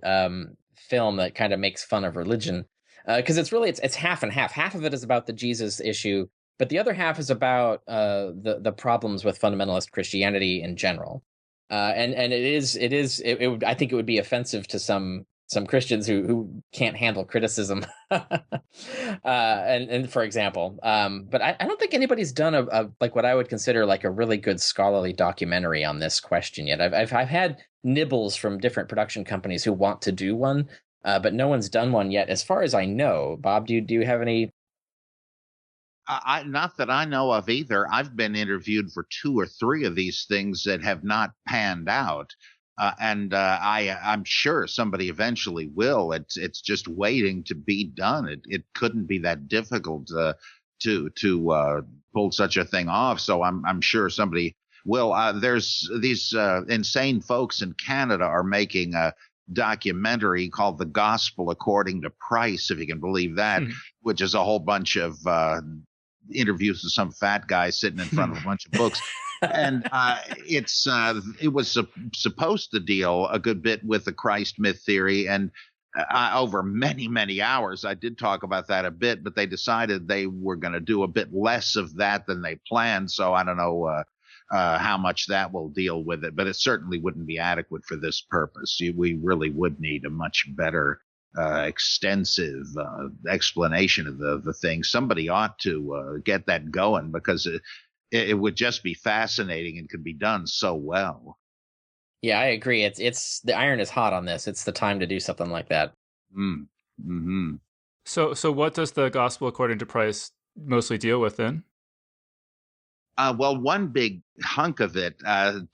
film that kind of makes fun of religion. Because it's half and half. Half of it is about the Jesus issue, but the other half is about the problems with fundamentalist Christianity in general. And it would, I think it would be offensive to some Christians who can't handle criticism, and for example, but I don't think anybody's done a like what I would consider like a really good scholarly documentary on this question yet. I've had nibbles from different production companies who want to do one, but no one's done one yet, as far as I know. Bob, do you have any? Not that I know of either. I've been interviewed for 2 or 3 of these things that have not panned out. I'm sure somebody eventually will. It's just waiting to be done. It couldn't be that difficult to pull such a thing off. So I'm sure somebody will. There's these insane folks in Canada are making a documentary called The Gospel According to Price, if you can believe that, which is a whole bunch of interviews with some fat guy sitting in front of a bunch of books. And it was supposed to deal a good bit with the Christ myth theory, and over many hours I did talk about that a bit, but they decided they were going to do a bit less of that than they planned, so I don't know how much that will deal with it, but it certainly wouldn't be adequate for this purpose. We really would need a much better extensive explanation of the thing. Somebody ought to get that going, because it would just be fascinating and could be done so well. Yeah, I agree. It's the iron is hot on this. It's the time to do something like that. Mm-hmm. So what does the Gospel According to Price mostly deal with then? Well, one big hunk of it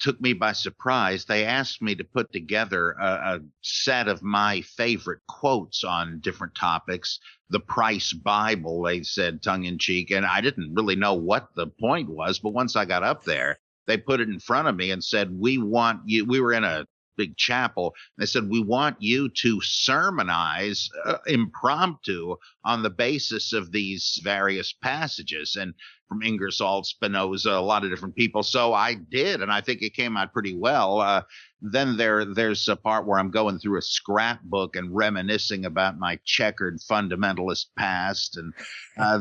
took me by surprise. They asked me to put together a set of my favorite quotes on different topics. The Price Bible, they said tongue in cheek. And I didn't really know what the point was. But once I got up there, they put it in front of me and said, we want you. We were in a big chapel. They said, we want you to sermonize impromptu on the basis of these various passages. And from Ingersoll, Spinoza, a lot of different people. So I did, and I think it came out pretty well. Then there's a part where I'm going through a scrapbook and reminiscing about my checkered fundamentalist past, and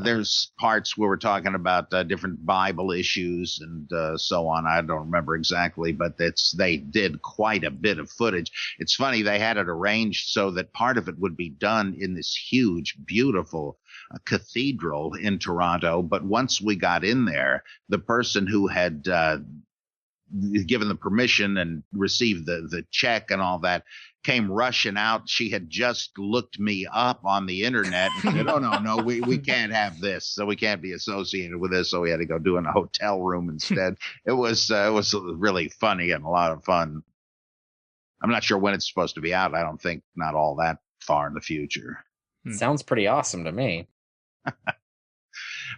there's parts where we're talking about different Bible issues and so on. I don't remember exactly, but they did quite a bit of footage. It's funny, they had it arranged so that part of it would be done in this huge, beautiful cathedral in Toronto. But once we got in there, the person who had given the permission and received the check and all that came rushing out. She had just looked me up on the internet and said, no, we can't have this. So we can't be associated with this. So we had to go do it in a hotel room instead. It was really funny and a lot of fun. I'm not sure when it's supposed to be out. I don't think not all that far in the future. Sounds pretty awesome to me.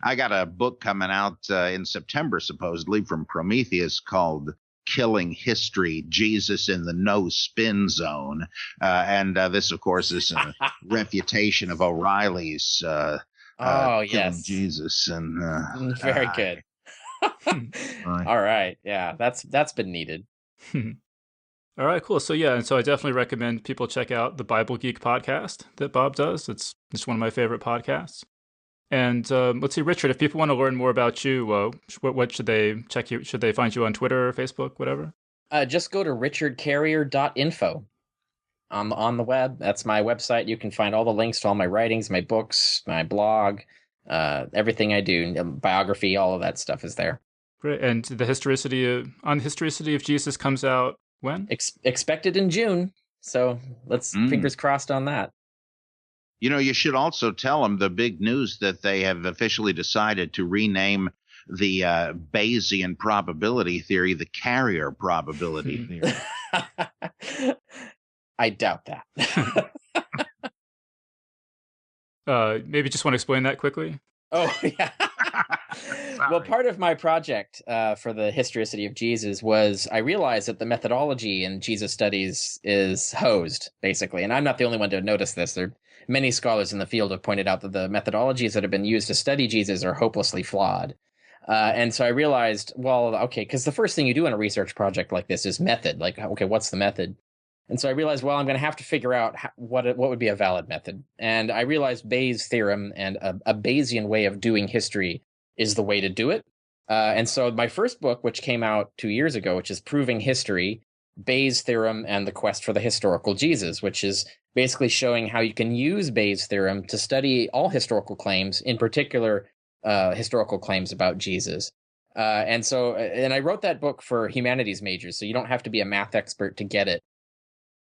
I got a book coming out in September, supposedly, from Prometheus called Killing History, Jesus in the No Spin Zone. And this, of course, is a refutation of O'Reilly's yes, Jesus. And very good. All right. Yeah, that's been needed. All right, cool. So yeah, and so I definitely recommend people check out the Bible Geek podcast that Bob does. It's one of my favorite podcasts. And let's see, Richard, if people want to learn more about you, what should they check you? Should they find you on Twitter or Facebook, whatever? Just go to richardcarrier.info on the web. That's my website. You can find all the links to all my writings, my books, my blog, everything I do, biography, all of that stuff is there. Great. And the Historicity of Jesus comes out when? Expected in June. So let's fingers crossed on that. You know, you should also tell them the big news that they have officially decided to rename the Bayesian probability theory the carrier probability theory. I doubt that. Maybe just want to explain that quickly? Oh, yeah. Well, part of my project for the Historicity of Jesus was I realized that the methodology in Jesus studies is hosed, basically. And I'm not the only one to notice this. There many scholars in the field have pointed out that the methodologies that have been used to study Jesus are hopelessly flawed. And so I realized, well, okay, because the first thing you do in a research project like this is method. Like, okay, what's the method? And so I realized, well, I'm going to have to figure out what would be a valid method. And I realized Bayes' theorem and a Bayesian way of doing history is the way to do it. And so my first book, which came out 2 years ago, which is Proving History, Bayes' theorem and the Quest for the Historical Jesus, which is basically showing how you can use Bayes' theorem to study all historical claims, in particular historical claims about Jesus. And I wrote that book for humanities majors, so you don't have to be a math expert to get it.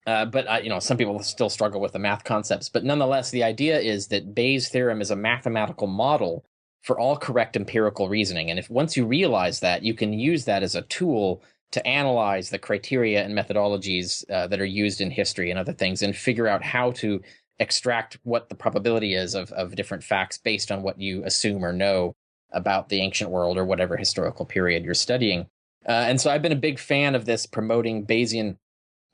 But some people still struggle with the math concepts. But nonetheless, the idea is that Bayes' theorem is a mathematical model for all correct empirical reasoning. And if once you realize that, you can use that as a tool to analyze the criteria and methodologies that are used in history and other things, and figure out how to extract what the probability is of different facts based on what you assume or know about the ancient world or whatever historical period you're studying. And so I've been a big fan of this, promoting Bayesian,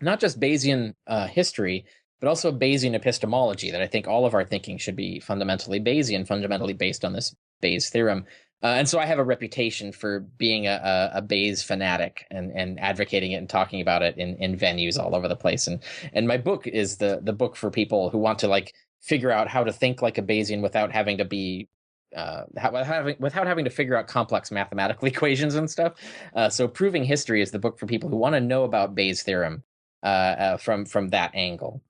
not just Bayesian history, but also Bayesian epistemology, that I think all of our thinking should be fundamentally Bayesian, fundamentally based on this Bayes' theorem. And so I have a reputation for being a Bayes fanatic and advocating it and talking about it in venues all over the place. And my book is the book for people who want to like figure out how to think like a Bayesian without having to be without having to figure out complex mathematical equations and stuff. So Proving History is the book for people who want to know about Bayes' theorem from that angle.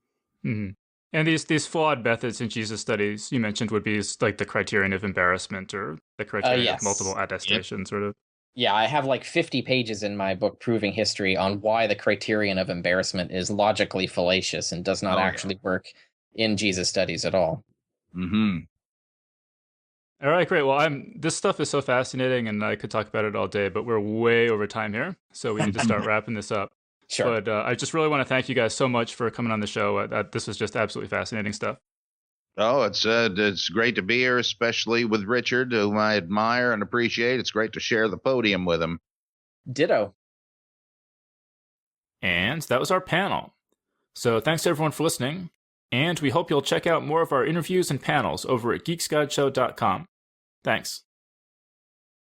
Mm-hmm. And these flawed methods in Jesus studies you mentioned would be like the criterion of embarrassment or the criterion of multiple attestation, sort of. Yeah, I have like 50 pages in my book, Proving History, on why the criterion of embarrassment is logically fallacious and does not actually work in Jesus studies at all. Mm-hmm. All right, great. Well, this stuff is so fascinating, and I could talk about it all day, but we're way over time here, so we need to start wrapping this up. Sure. But I just really want to thank you guys so much for coming on the show. This was just absolutely fascinating stuff. Oh, it's great to be here, especially with Richard, whom I admire and appreciate. It's great to share the podium with him. Ditto. And that was our panel. So thanks to everyone for listening, and we hope you'll check out more of our interviews and panels over at geeksguideshow.com. Thanks.